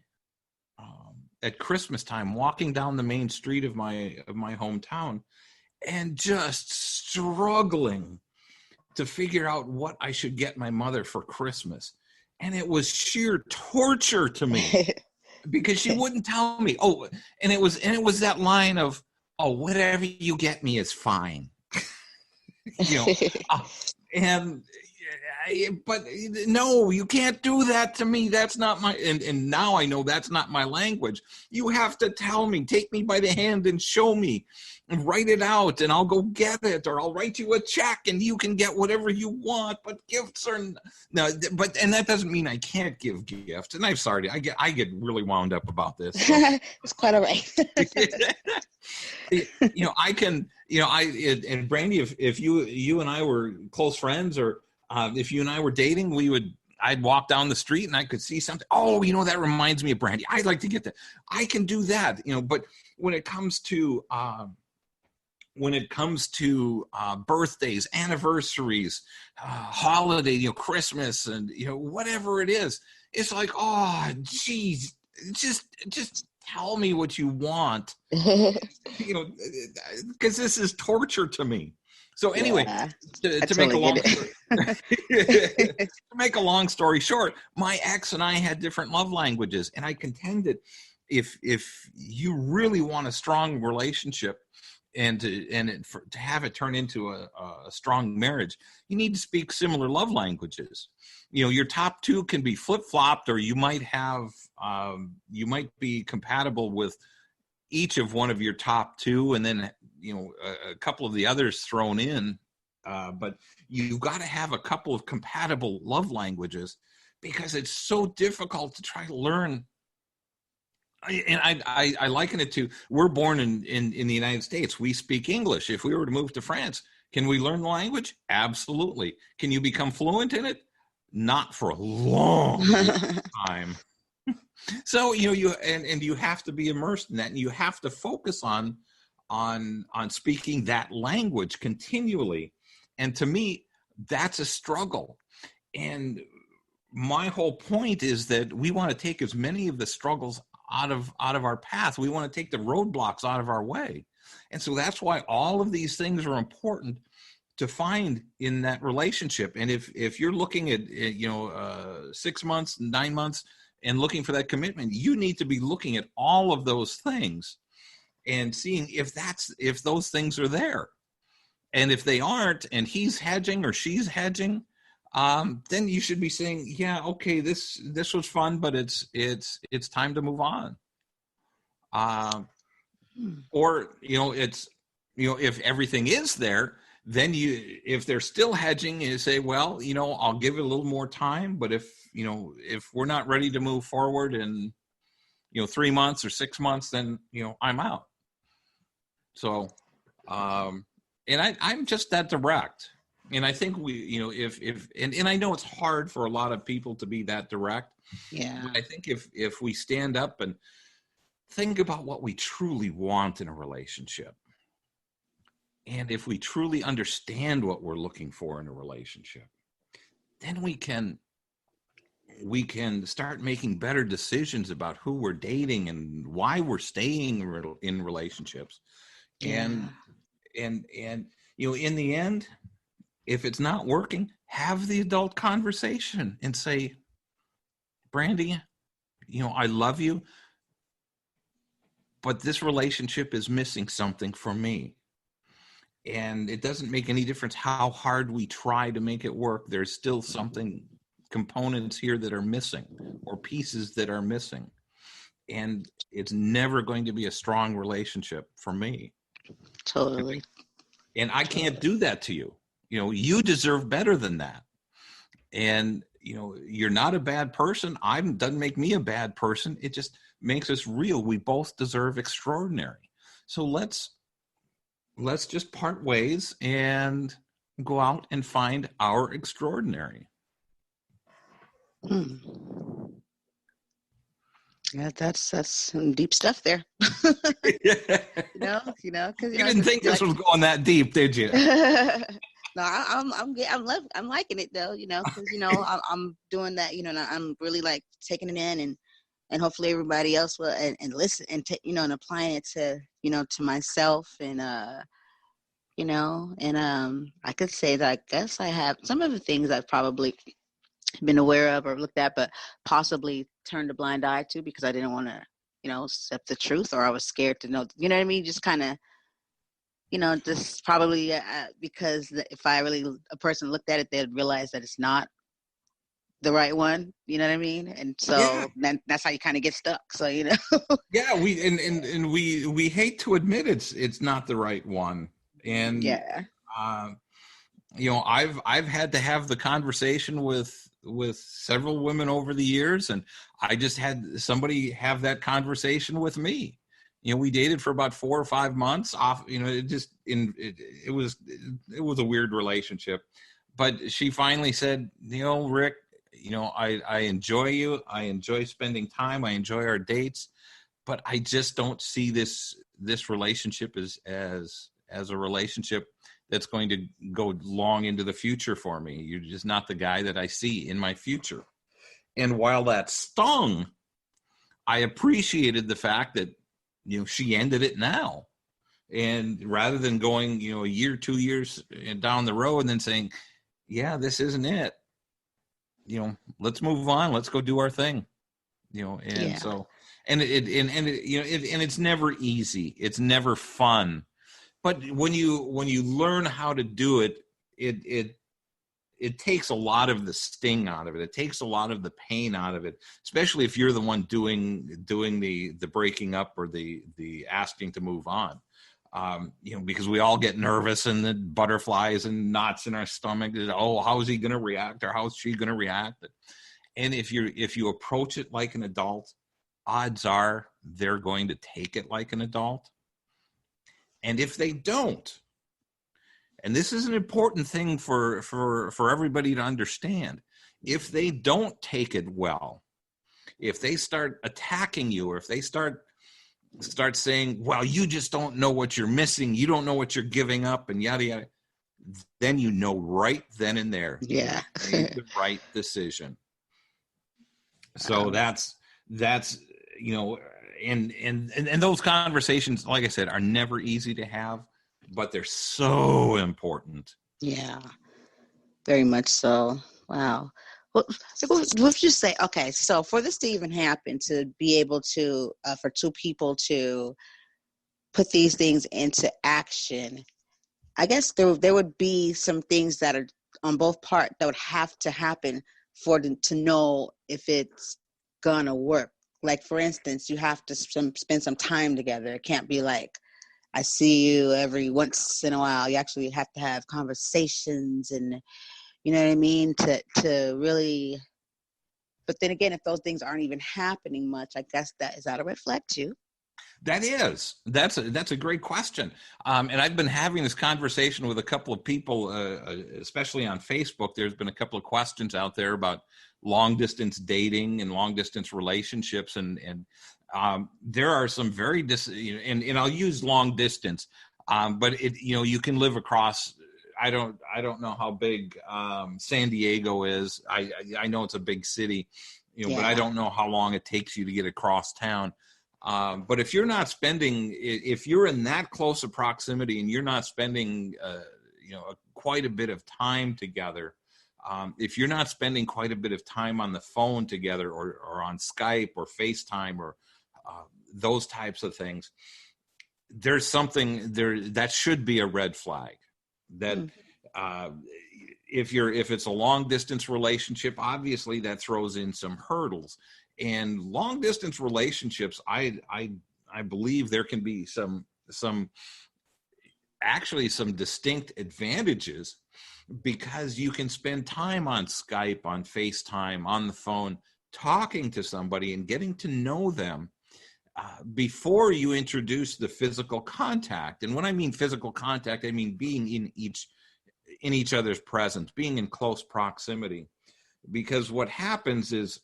at Christmas time, walking down the main street of my hometown and just struggling to figure out what I should get my mother for Christmas. And it was sheer torture to me because she wouldn't tell me. Oh, and it was that line of, oh, whatever you get me is fine. But no, you can't do that to me. That's not my, and now I know that's not my language. You have to tell me, take me by the hand and show me and write it out, and I'll go get it, or I'll write you a check and you can get whatever you want. But gifts are no, and that doesn't mean I can't give gifts. And I'm sorry, I get really wound up about this. So. It's quite all right. I can, and Brandy, if you and I were close friends, or if you and I were dating, I'd walk down the street and I could see something. Oh, that reminds me of Brandy. I'd like to get that. I can do that, but when it comes to birthdays, anniversaries, holiday, Christmas, and whatever it is, it's like, oh, geez, just tell me what you want, because this is torture to me. So anyway, to make a long story short, my ex and I had different love languages, and I contend that if you really want a strong relationship and to have it turn into a strong marriage, you need to speak similar love languages. Your top 2 can be flip-flopped, or you might be compatible with each of one of your top 2, and then a couple of the others thrown in, but you've got to have a couple of compatible love languages, because it's so difficult to try to learn. And I liken it to, we're born in the United States. We speak English. If we were to move to France, can we learn the language? Absolutely. Can you become fluent in it? Not for a long time. So you have to be immersed in that, and you have to focus on speaking that language continually. And to me, that's a struggle. And my whole point is that we want to take as many of the struggles out of our path. We want to take the roadblocks out of our way. And so that's why all of these things are important to find in that relationship. And if you're looking at 6 months, 9 months, and looking for that commitment, you need to be looking at all of those things and seeing if those things are there. And if they aren't, and he's hedging or she's hedging, then you should be saying, yeah, okay, this was fun, but it's time to move on. Or if everything is there, then if they're still hedging, you say, well, I'll give it a little more time, but if we're not ready to move forward in 3 months or 6 months, then I'm out. So and I'm just that direct. And I think and I know it's hard for a lot of people to be that direct. Yeah. But I think if we stand up and think about what we truly want in a relationship, and if we truly understand what we're looking for in a relationship, then we can start making better decisions about who we're dating and why we're staying in relationships. Yeah. And in the end, if it's not working, have the adult conversation and say, Brandy, I love you, but this relationship is missing something for me. And it doesn't make any difference how hard we try to make it work. There's still components here that are missing, or pieces that are missing. And it's never going to be a strong relationship for me. Totally. And I can't do that to you. You deserve better than that. And, you're not a bad person. Doesn't make me a bad person. It just makes us real. We both deserve extraordinary. So let's just part ways and go out and find our extraordinary. Yeah, that's some deep stuff there. Because you didn't think this was going that deep, did you? No, I'm liking it though. Because I'm doing that. And I'm really like taking it in, and hopefully everybody else will and listen and and applying it to to myself and I could say that I guess I have some of the things I've probably been aware of or looked at, but possibly turned a blind eye to because I didn't want to, accept the truth, or I was scared to know, you know what I mean? Just kind of, just probably because if a person looked at it, they'd realize that it's not the right one, you know what I mean? And so that's how you kind of get stuck. So, Yeah, we hate to admit it's not the right one. And yeah. I've had to have the conversation with several women over the years, and I just had somebody have that conversation with me. We dated for about 4 or 5 months off. It was a weird relationship, but she finally said, Rick, I enjoy you. I enjoy spending time. I enjoy our dates, but I just don't see this relationship as a relationship that's going to go long into the future for me. You're just not the guy that I see in my future. And while that stung, I appreciated the fact that, she ended it now. And rather than going, a year, 2 years down the road and then saying, yeah, this isn't it, let's move on. Let's go do our thing, so, and it's never easy. It's never fun. But when you learn how to do it, it takes a lot of the sting out of it. It takes a lot of the pain out of it, especially if you're the one doing the breaking up or the asking to move on. Because we all get nervous and the butterflies and knots in our stomach. Oh, how is he going to react, or how is she going to react? And if you approach it like an adult, odds are they're going to take it like an adult. And if they don't, and this is an important thing for everybody to understand, if they don't take it well, if they start attacking you, or if they start saying, well, you just don't know what you're missing, you don't know what you're giving up, and yada yada, then right then and there, yeah, made the right decision. So that's and those conversations, like I said, are never easy to have, but they're so important. Yeah, very much so. Wow. What would you say? Okay, so for this to even happen, to be able to, for two people to put these things into action, I guess there would be some things that are on both parts that would have to happen for them to know if it's gonna work. Like, for instance, you have to spend some time together. It can't be like, I see you every once in a while. You actually have to have conversations, and you know what I mean, to really. But then again, if those things aren't even happening much, I guess is that a red flag too? That's a great question. And I've been having this conversation with a couple of people, especially on Facebook. There's been a couple of questions out there about long distance dating and long distance relationships. And there are some very, and I'll use long distance, but you can live across. I don't know how big San Diego is. I know it's a big city, but I don't know how long it takes you to get across town. But if you're in that close a proximity and you're not spending, quite a bit of time together, if you're not spending quite a bit of time on the phone together, or on Skype or FaceTime or those types of things, there's something there that should be a red flag. That if it's a long distance relationship, obviously that throws in some hurdles. And long distance relationships, I believe there can be some distinct advantages, because you can spend time on Skype, on FaceTime, on the phone, talking to somebody and getting to know them before you introduce the physical contact. And when I mean physical contact, I mean being in each other's presence, being in close proximity. Because what happens is,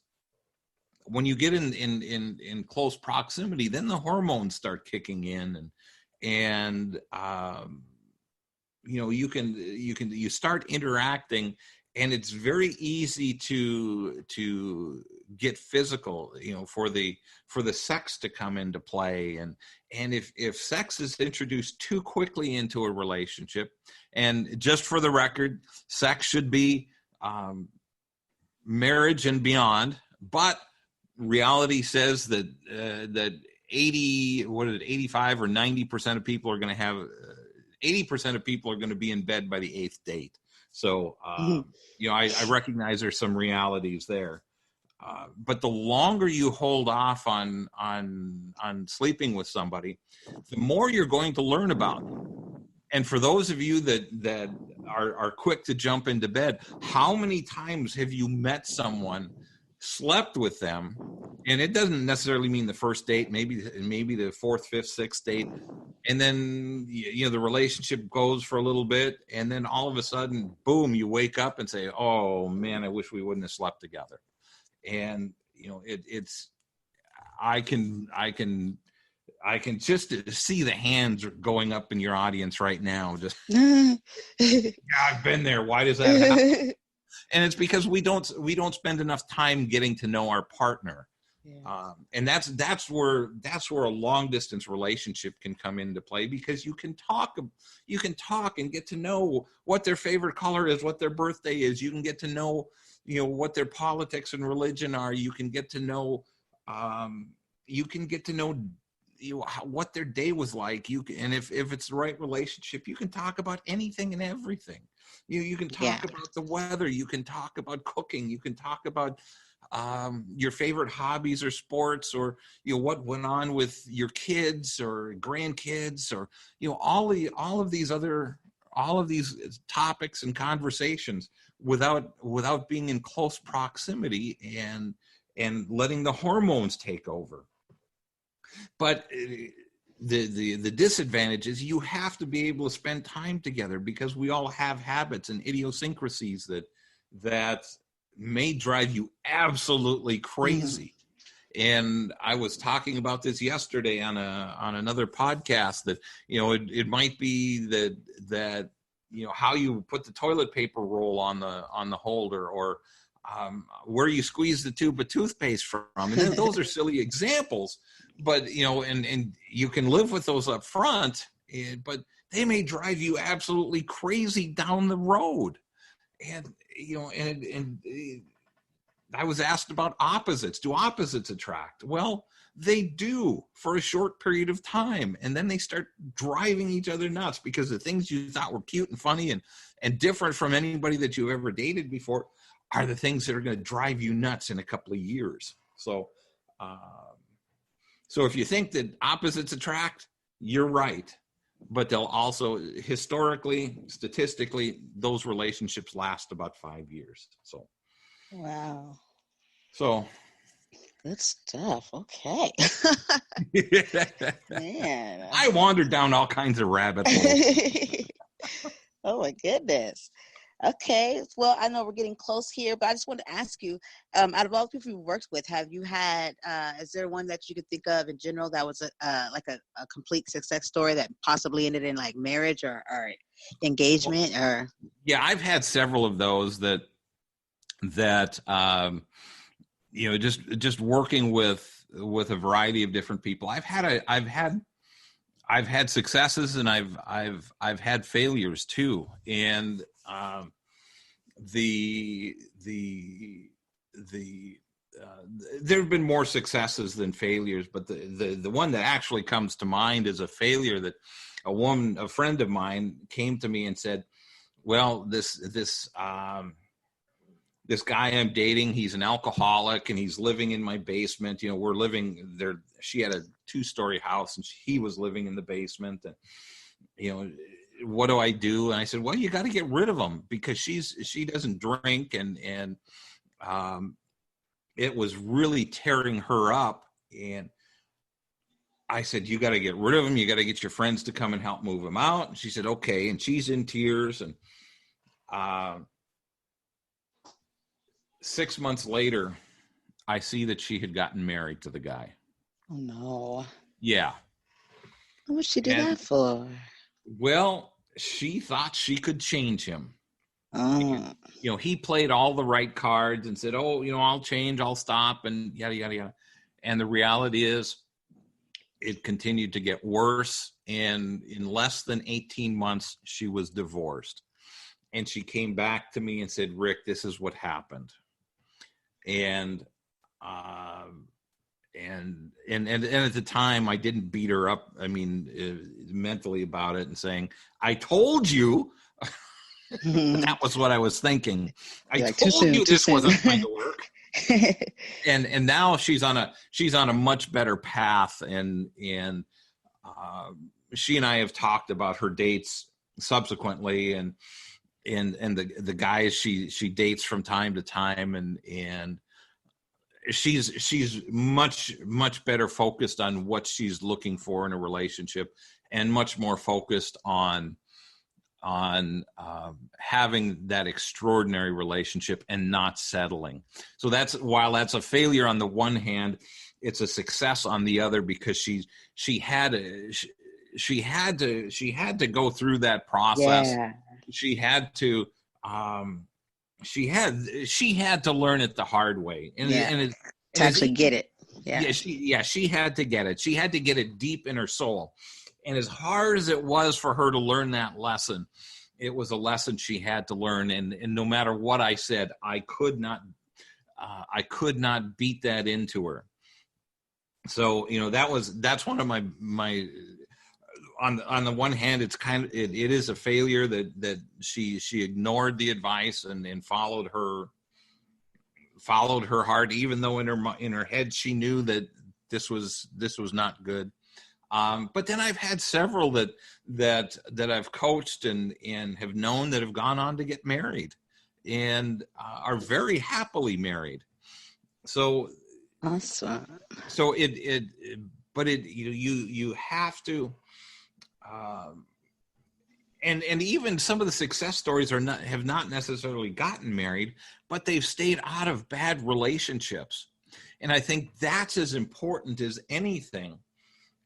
when you get in close proximity, then the hormones start kicking in, and you start interacting, and it's very easy to get physical, for the sex to come into play. And if sex is introduced too quickly into a relationship, and just for the record, sex should be marriage and beyond, but reality says that 85 or 90% of people are going to have 80% of people are going to be in bed by the 8th date. So I recognize there's some realities there, but the longer you hold off on sleeping with somebody, the more you're going to learn about them. And for those of you that are quick to jump into bed, how many times have you met someone, slept with them, and it doesn't necessarily mean the first date, maybe the 4th, 5th, 6th date, and then the relationship goes for a little bit, and then all of a sudden, boom, you wake up and say, oh man, I wish we wouldn't have slept together. And I can just see the hands going up in your audience right now. Just yeah, I've been there. Why does that happen? And it's because we don't spend enough time getting to know our partner. Yeah. And that's where a long distance relationship can come into play, because you can talk and get to know what their favorite color is, what their birthday is. You can get to know, what their politics and religion are. You can get to know, what their day was like. And if it's the right relationship, you can talk about anything and everything. You can talk about the weather. You can talk about cooking. You can talk about your favorite hobbies or sports, or what went on with your kids or grandkids, or all of these topics and conversations without being in close proximity and letting the hormones take over. But the disadvantage is you have to be able to spend time together, because we all have habits and idiosyncrasies that may drive you absolutely crazy. And I was talking about this yesterday on another podcast, that it might be that how you put the toilet paper roll on the holder, or where you squeeze the tube of toothpaste from. And those are silly examples, but and you can live with those up front, but they may drive you absolutely crazy down the road. And I was asked about opposites. Do opposites attract? Well, they do for a short period of time, and then they start driving each other nuts, because the things you thought were cute and funny and different from anybody that you've ever dated before are the things that are going to drive you nuts in a couple of years. So if you think that opposites attract, you're right. But they'll also, historically, statistically, those relationships last about 5 years. So. Wow. So. Good stuff. Okay. Man. I wandered down all kinds of rabbit holes. Oh my goodness. Okay. Well, I know we're getting close here, but I just wanted to ask you, out of all the people you've worked with, have you had, is there one that you could think of in general that was a complete success story that possibly ended in like marriage or engagement? Or yeah, I've had several of those that just working with a variety of different people. I've had successes, and I've had failures too. And the there have been more successes than failures, but the one that actually comes to mind is a failure that a friend of mine came to me and said, well, this guy I'm dating, he's an alcoholic and he's living in my basement. We're living there. She had a 2-story house and he was living in the basement. And, what do I do? And I said, well, you got to get rid of him because she doesn't drink. And it was really tearing her up. And I said, you got to get rid of him. You got to get your friends to come and help move him out. And she said, okay. And she's in tears. And 6 months later, I see that she had gotten married to the guy. Oh, no. Yeah. What would she do that for? Well, she thought she could change him. Oh. And, he played all the right cards and said, oh, I'll change, I'll stop, and yada, yada, yada. And the reality is it continued to get worse. And in less than 18 months, she was divorced. And she came back to me and said, Rick, this is what happened. And at the time I didn't beat her up. I mean, mentally about it and saying, I told you. That was what I was thinking. I told you this wasn't going to work. And now she's on a much better path. And she and I have talked about her dates subsequently and the guys she dates from time to time. And she's much better focused on what she's looking for in a relationship and much more focused on having that extraordinary relationship and not settling. So while that's a failure on the one hand, it's a success on the other because she had to go through that process. Yeah. She had to learn it the hard way, and to actually get it. She had to get it. She had to get it deep in her soul. And as hard as it was for her to learn that lesson, it was a lesson she had to learn. And no matter what I said, I could not beat that into her. So, that's one of my on the one hand, it's it is a failure that she ignored the advice and followed her heart, even though in her head she knew that this was not good. But then I've had several that I've coached and have known that have gone on to get married and are very happily married. So awesome. So you have to, and even some of the success stories have not necessarily gotten married, but they've stayed out of bad relationships. And I think that's as important as anything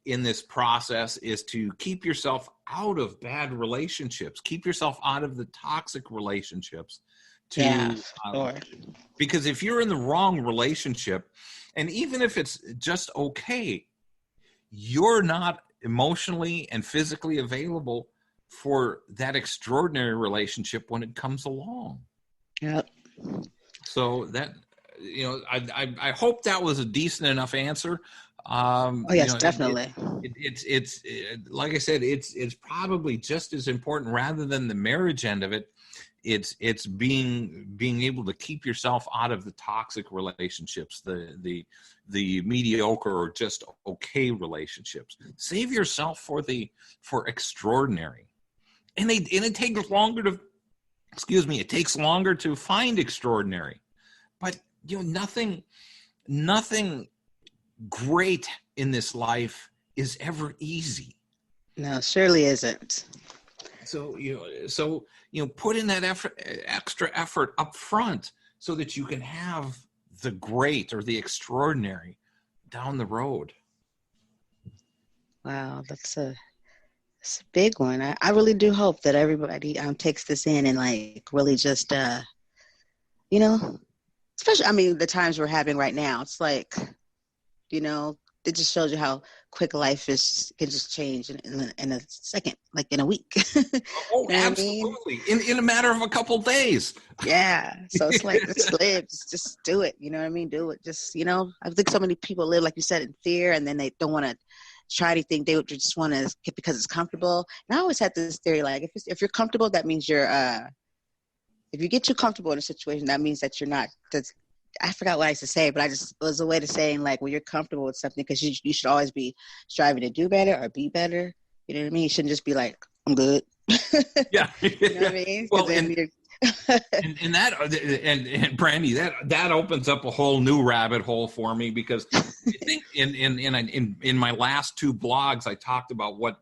in this process is to keep yourself out of bad relationships, keep yourself out of the toxic relationships. Because if you're in the wrong relationship, and even if it's just okay, you're not emotionally and physically available for that extraordinary relationship when it comes along. Yep. So that, I hope that was a decent enough answer. Yes, definitely. It's like I said, it's probably just as important rather than the marriage end of it. It's being able to keep yourself out of the toxic relationships, the mediocre or just okay relationships. Save yourself for extraordinary, and it takes longer to. It takes longer to find extraordinary, but nothing great in this life is ever easy. No, surely isn't. So put in that extra effort up front so that you can have the great or the extraordinary down the road. Wow, that's a big one. I really do hope that everybody takes this in and really just especially the times we're having right now. It's it just shows you how quick life can just change in a second, like in a week. Oh, You know what I mean? absolutely. In a matter of a couple days. Yeah. So it's like, just live, just do it. You know what I mean? Do it. Just, I think so many people live, like you said, in fear, and then they don't want to try anything. They would just want to get because it's comfortable. And I always had this theory, like if you're comfortable, that means if you get too comfortable in a situation, that means that you're not, I forgot what I used to say, but it was a way to saying like, when you're comfortable with something, because you should always be striving to do better or be better. You know what I mean? You shouldn't just be like, I'm good. Yeah. You know what I mean? Well, and that Brandy, that opens up a whole new rabbit hole for me, because I think in my last two blogs I talked about what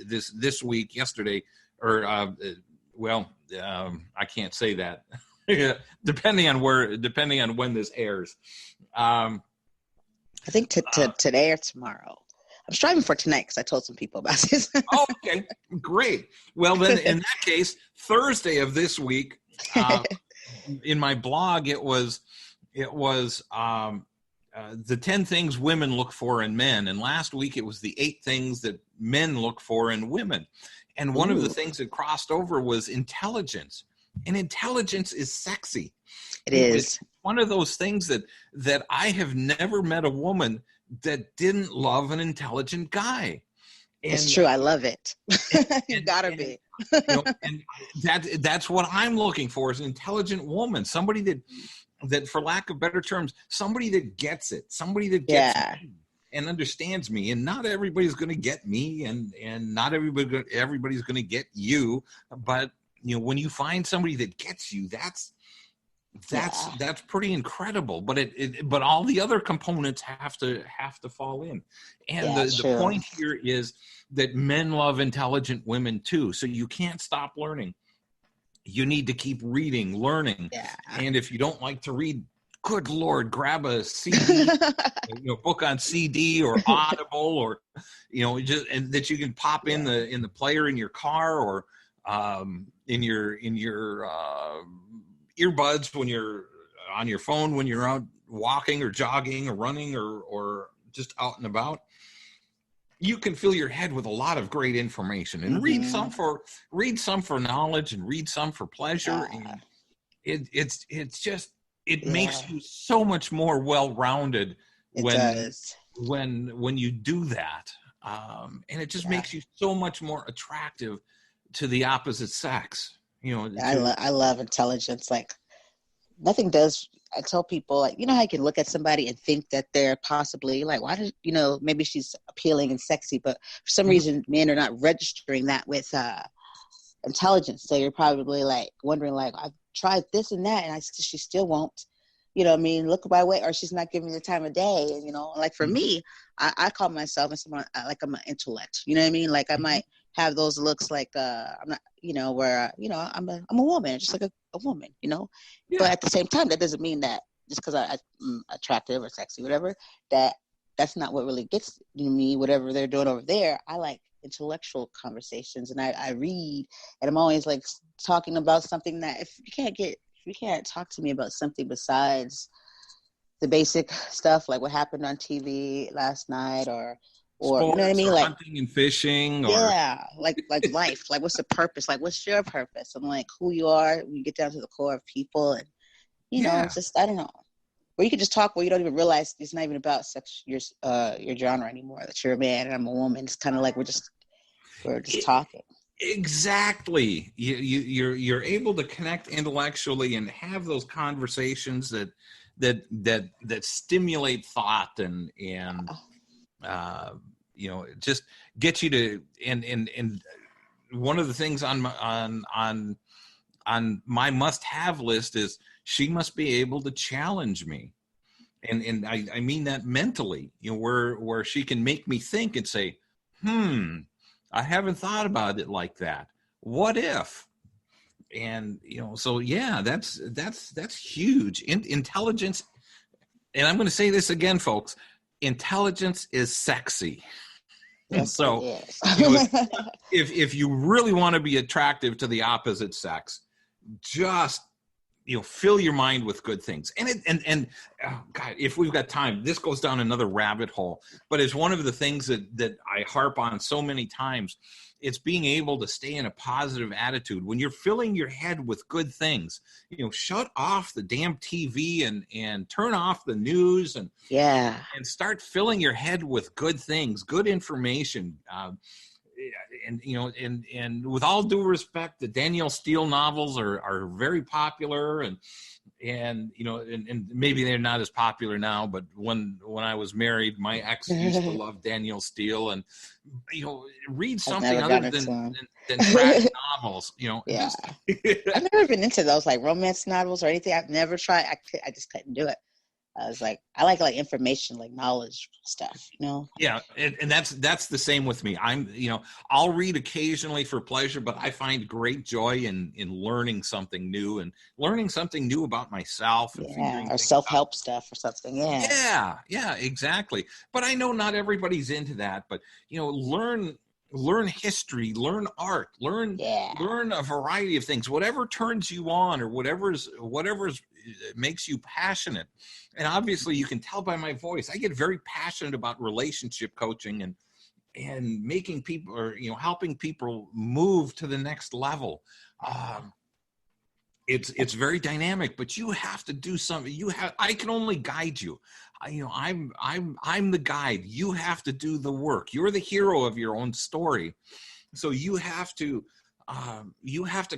this week yesterday, or I can't say that. depending on when this airs. I think today or tomorrow. I'm striving for tonight because I told some people about this. Oh, okay, great. Well, then in that case, Thursday of this week, in my blog, it was the 10 things women look for in men, and last week it was the 8 things that men look for in women. And one of the things that crossed over was intelligence. And intelligence is sexy. It is. It's one of those things that I have never met a woman that didn't love an intelligent guy. And, it's true. I love it. You gotta be. And that's what I'm looking for, is an intelligent woman, somebody that for lack of better terms, somebody that gets it, somebody that gets me and understands me. And not everybody's going to get me, and not everybody's going to get you, but when you find somebody that gets you, that's pretty incredible. But all the other components have to fall in. And the point here is that men love intelligent women too. So you can't stop learning. You need to keep reading, learning. Yeah. And if you don't like to read, good Lord, grab a CD, book on CD or Audible, or and that you can pop in the player in your car, or in your earbuds when you're on your phone, when you're out walking or jogging or running or just out and about. You can fill your head with a lot of great information, and read some for knowledge, and read some for pleasure. And it makes you so much more well-rounded when you do that. And it just makes you so much more attractive to the opposite sex. I love intelligence. Like, nothing does. I tell people, like, how you can look at somebody and think that they're possibly like, why did maybe she's appealing and sexy, but for some reason men are not registering that with intelligence. So you're probably like wondering, like, I've tried this and that, and she still won't. Look my way, or she's not giving me the time of day. And like for me, I call myself like I'm an intellect. You know what I mean? Like I might have those looks like I'm not, where I'm a woman, just like a woman, But at the same time, that doesn't mean that just because I'm attractive or sexy, whatever, that's not what really gets me. Whatever they're doing over there, I like intellectual conversations, and I read, and I'm always like talking about something that if you can't talk to me about something besides the basic stuff, like what happened on TV last night, or sports, you know what I mean, like hunting and fishing, like life, like what's the purpose, like what's your purpose, and like who you are. We get down to the core of people, and it's just, I don't know. Or you could just talk where you don't even realize it's not even about sex, your genre anymore. That you're a man and I'm a woman. It's kind of like we're just talking. Exactly. You're able to connect intellectually and have those conversations that stimulate thought and just get you to and one of the things on my must-have list is she must be able to challenge me, and I mean that mentally, where she can make me think and say, I haven't thought about it like that. What if? And so that's huge. Intelligence, and I'm going to say this again, folks. Intelligence is sexy. And yes, so, if you really want to be attractive to the opposite sex, just fill your mind with good things. And oh God, if we've got time, this goes down another rabbit hole, but it's one of the things that I harp on so many times. It's being able to stay in a positive attitude when you're filling your head with good things. Shut off the damn TV and turn off the news and start filling your head with good things, good information. And with all due respect, the Danielle Steele novels are very popular, and maybe they're not as popular now, but when I was married, my ex used to love Danielle Steele, and read something other than trash novels. Yeah. I've never been into those like romance novels or anything. I've never tried. I just couldn't do it. I was like, I like information, like knowledge stuff, Yeah, and that's the same with me. I'll read occasionally for pleasure, but I find great joy in learning something new and learning something new about myself. And or self-help stuff or something. Yeah, exactly. But I know not everybody's into that. But learn history, learn art, learn a variety of things. Whatever turns you on, or whatever's makes you passionate. And obviously you can tell by my voice, I get very passionate about relationship coaching and making people, or helping people move to the next level. It's very dynamic, but you have to do something. I can only guide you. I'm the guide. You have to do the work. You're the hero of your own story. So you have to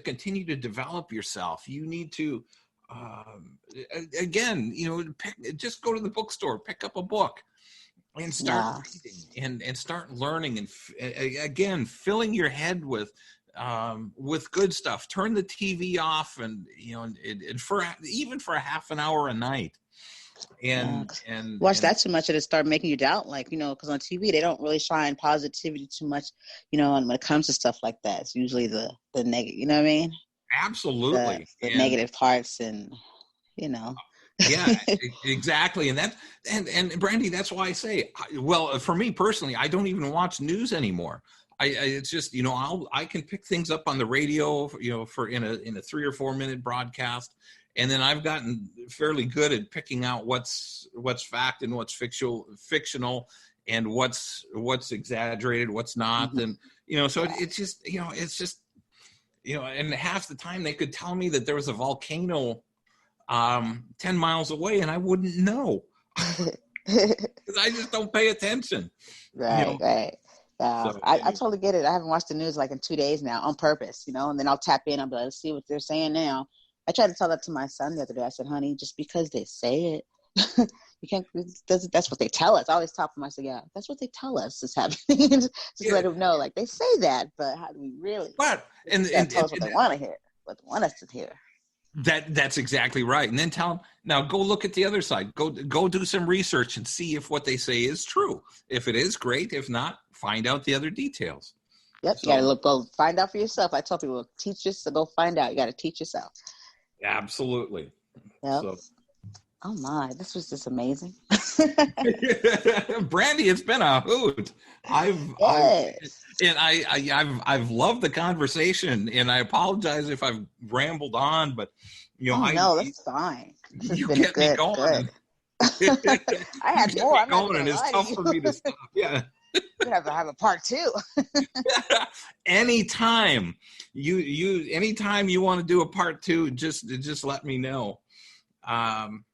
continue to develop yourself. You need to, just go to the bookstore, pick up a book and start reading and start learning. And again, filling your head with good stuff. Turn the TV off and for a half an hour a night. And watch that too much, it'll start making you doubt, because on TV they don't really shine positivity too much, and when it comes to stuff like that, it's usually the negative, you know what I mean? Absolutely. The negative parts, and yeah, exactly. And Brandy, that's why I say, for me personally, I don't even watch news anymore. It's just, I can pick things up on the radio, for in a 3 or 4 minute broadcast. And then I've gotten fairly good at picking out what's fact and what's fictional and what's exaggerated, what's not. And, so it's just, and half the time they could tell me that there was a volcano 10 miles away and I wouldn't know because I just don't pay attention. Right. I totally get it. I haven't watched the news in 2 days now on purpose, and then I'll tap in. I'll be like, let's see what they're saying now. I tried to tell that to my son the other day. I said, honey, just because they say it, you can't, that's what they tell us. I always talk to him. I said, yeah, that's what they tell us is happening. just let them know, they say that, but how do we really? But and tell us what they want to hear, what they want us to hear. That's exactly right. And then tell them, now go look at the other side. Go do some research and see if what they say is true. If it is, great. If not, find out the other details. Yep, you got to go find out for yourself. I tell people, teach us to go find out. You got to teach yourself. Absolutely. Yep. So. Oh my, this was just amazing. Brandy, it's been a hoot. I've loved the conversation, and I apologize if I've rambled on, but no, that's fine. You get me going. I had more. I'm going, and it's tough for me to stop. Yeah. We have to have a part 2. Anytime you want to do a part 2, just let me know. In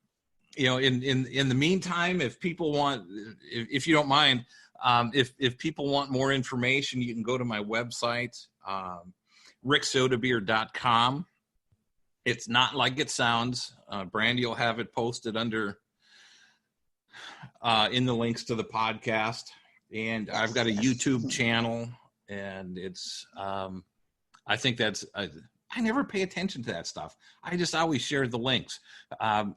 the meantime, if people want, if you don't mind, if people want more information, you can go to my website, ricksoetebier.com. It's not like it sounds. Brandy will have it posted under in the links to the podcast. And I've got a YouTube channel, and it's, I think that's, I never pay attention to that stuff. I just always share the links.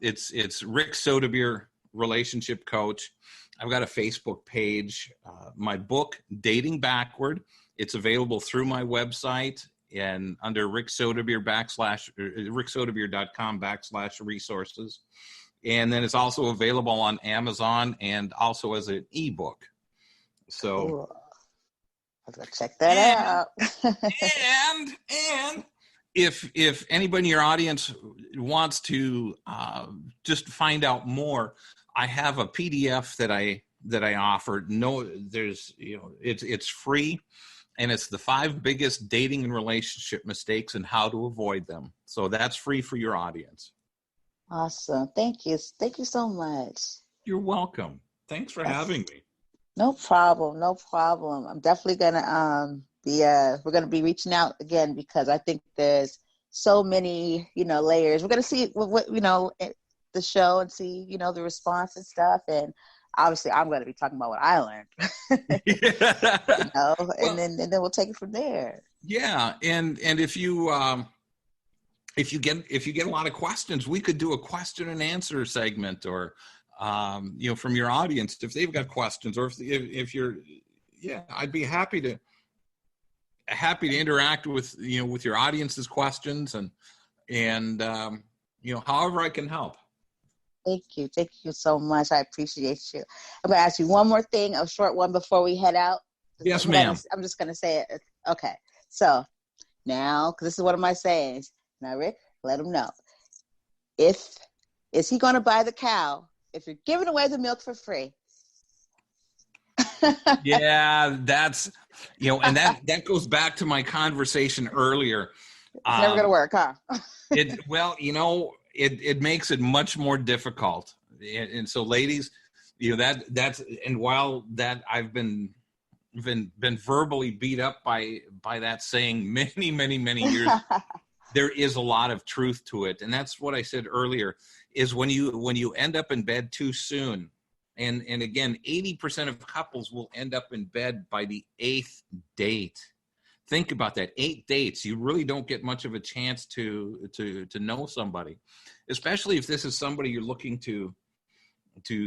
It's Rick Soetebier, relationship coach. I've got a Facebook page. My book, Dating Backward, it's available through my website and under Rick Soetebier ricksoetebier.com/resources. And then it's also available on Amazon and also as an ebook. So cool. I'll go check that out. and if anybody in your audience wants to just find out more, I have a PDF that I offered. No, there's it's free, and it's the 5 biggest dating and relationship mistakes and how to avoid them. So that's free for your audience. Awesome. Thank you. Thank you so much. You're welcome. Thanks for having me. No problem. No problem. I'm definitely gonna we're gonna be reaching out again because I think there's so many layers. We're gonna see what the show and see the response and stuff, and obviously I'm gonna be talking about what I learned. And then we'll take it from there. Yeah, and if you get a lot of questions, we could do a question and answer segment, or from your audience if they've got questions, or if you're, I'd be happy to interact with with your audience's questions and however I can help. Thank you so much. I appreciate you. I'm gonna ask you one more thing, a short one before we head out. Yes, ma'am. I'm just gonna say it. Okay, so now, because this is one of my sayings. Now, Rick, let him know. Is he gonna buy the cow if you're giving away the milk for free? Yeah, that's and that goes back to my conversation earlier. It's never gonna work, huh? It makes it much more difficult. And so, ladies, that's, and while that I've been verbally beat up by that saying many years, there is a lot of truth to it. And that's what I said earlier, is when you end up in bed too soon, and again, 80% of couples will end up in bed by the 8th date. Think about that. 8 dates. You really don't get much of a chance to know somebody, especially if this is somebody you're looking to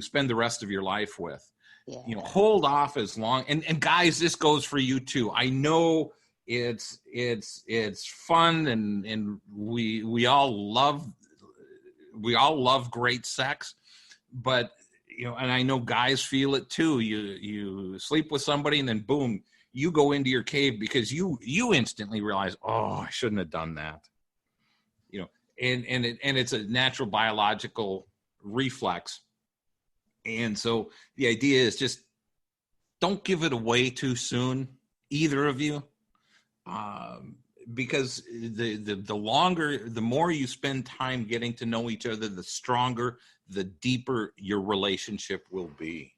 spend the rest of your life with. Yeah. Hold off as long. And guys, this goes for you too. I know it's fun, and we all love great sex, but and I know guys feel it too. You sleep with somebody and then boom, you go into your cave because you instantly realize, oh, I shouldn't have done that. And it's a natural biological reflex. And so the idea is just don't give it away too soon, either of you, because the more you spend time getting to know each other, the stronger, the deeper your relationship will be.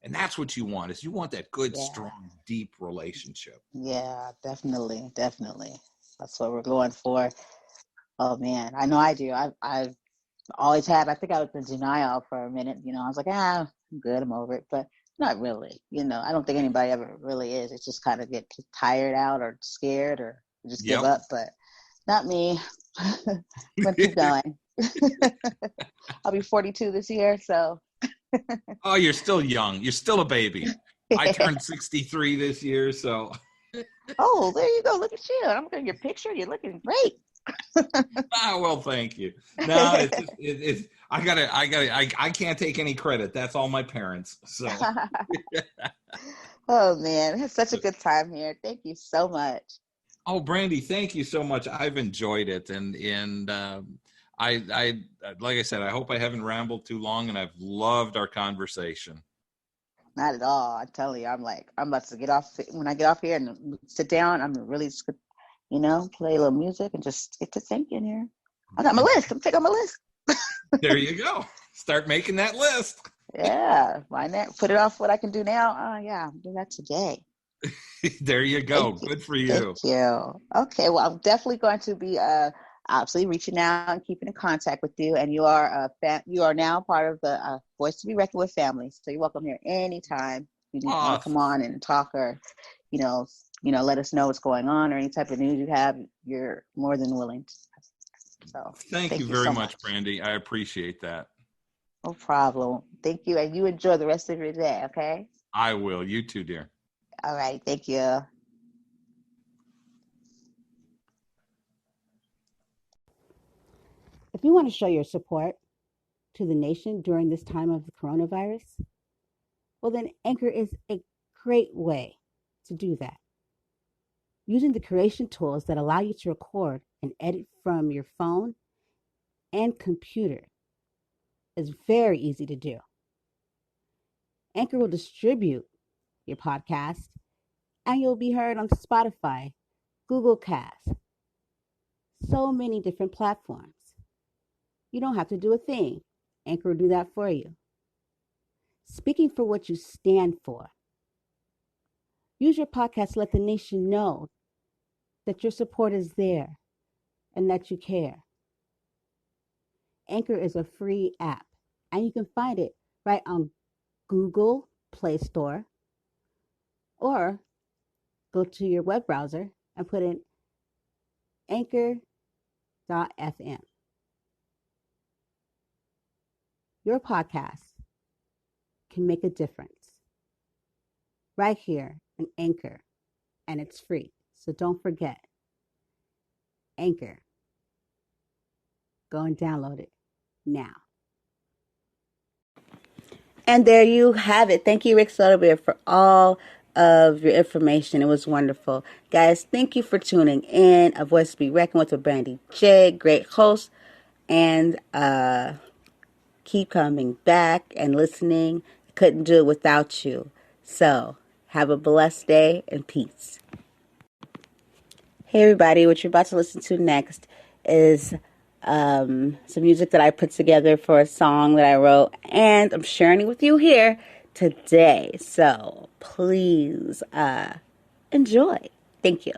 And that's what you want, is you want that good, strong, deep relationship. Yeah, definitely. That's what we're going for. Oh man, I know I do. I've always had, I think I was in denial for a minute. I was like, I'm good, I'm over it. But not really. I don't think anybody ever really is. It's just kind of get tired out or scared or just give up. But not me. I'm going to keep going. I'll be 42 this year, so. Oh, you're still young. You're still a baby. I turned 63 this year, so. Oh, there you go. Look at you. I'm looking at your picture. You're looking great. Well, thank you. No, it's I can't take any credit. That's all my parents. So. Oh man, we had such a good time here. Thank you so much. Oh, Brandy, thank you so much. I've enjoyed it, and I like I said, I hope I haven't rambled too long, and I've loved our conversation. Not at all. I tell you, I'm about to get off. When I get off here and sit down, I'm really just, play a little music and just get to thinking here. I got my list. I'm taking my list. There you go. Start making that list. Yeah. Why not? Put it off what I can do now. Oh, yeah. I'll do that today. There you go. Good for you. Thank you. Okay. Well, I'm definitely going to be obviously reaching out and keeping in contact with you. And you are you are now part of the Voice to be Reckoned with family. So you're welcome here anytime. You want to come on and talk, or let us know what's going on, or any type of news you have. You're more than willing to. So thank you very much, Brandy. I appreciate that. No problem. Thank you, and you enjoy the rest of your day. Okay. I will. You too, dear. All right. Thank you. If you want to show your support to the nation during this time of the coronavirus, well, then Anchor is a great way to do that. using the creation tools that allow you to record and edit from your phone and computer is very easy to do. Anchor will distribute your podcast and you'll be heard on Spotify, Google Cast, so many different platforms. You don't have to do a thing. Anchor will do that for you. Speaking for what you stand for. Use your podcast to let the nation know that your support is there and that you care. Anchor is a free app, and you can find it right on Google Play Store, or go to your web browser and put in anchor.fm. Your podcast can make a difference right here in Anchor, and it's free. So don't forget, Anchor. Go and download it now. And there you have it. Thank you, Rick Soetebier, for all of your information. It was wonderful. Guys, thank you for tuning in. A Voice to Be Reckoned with Brandy J. Great host. And keep coming back and listening. Couldn't do it without you. So, have a blessed day and peace. Hey, everybody. What you're about to listen to next is some music that I put together for a song that I wrote, and I'm sharing it with you here today. So please enjoy. Thank you.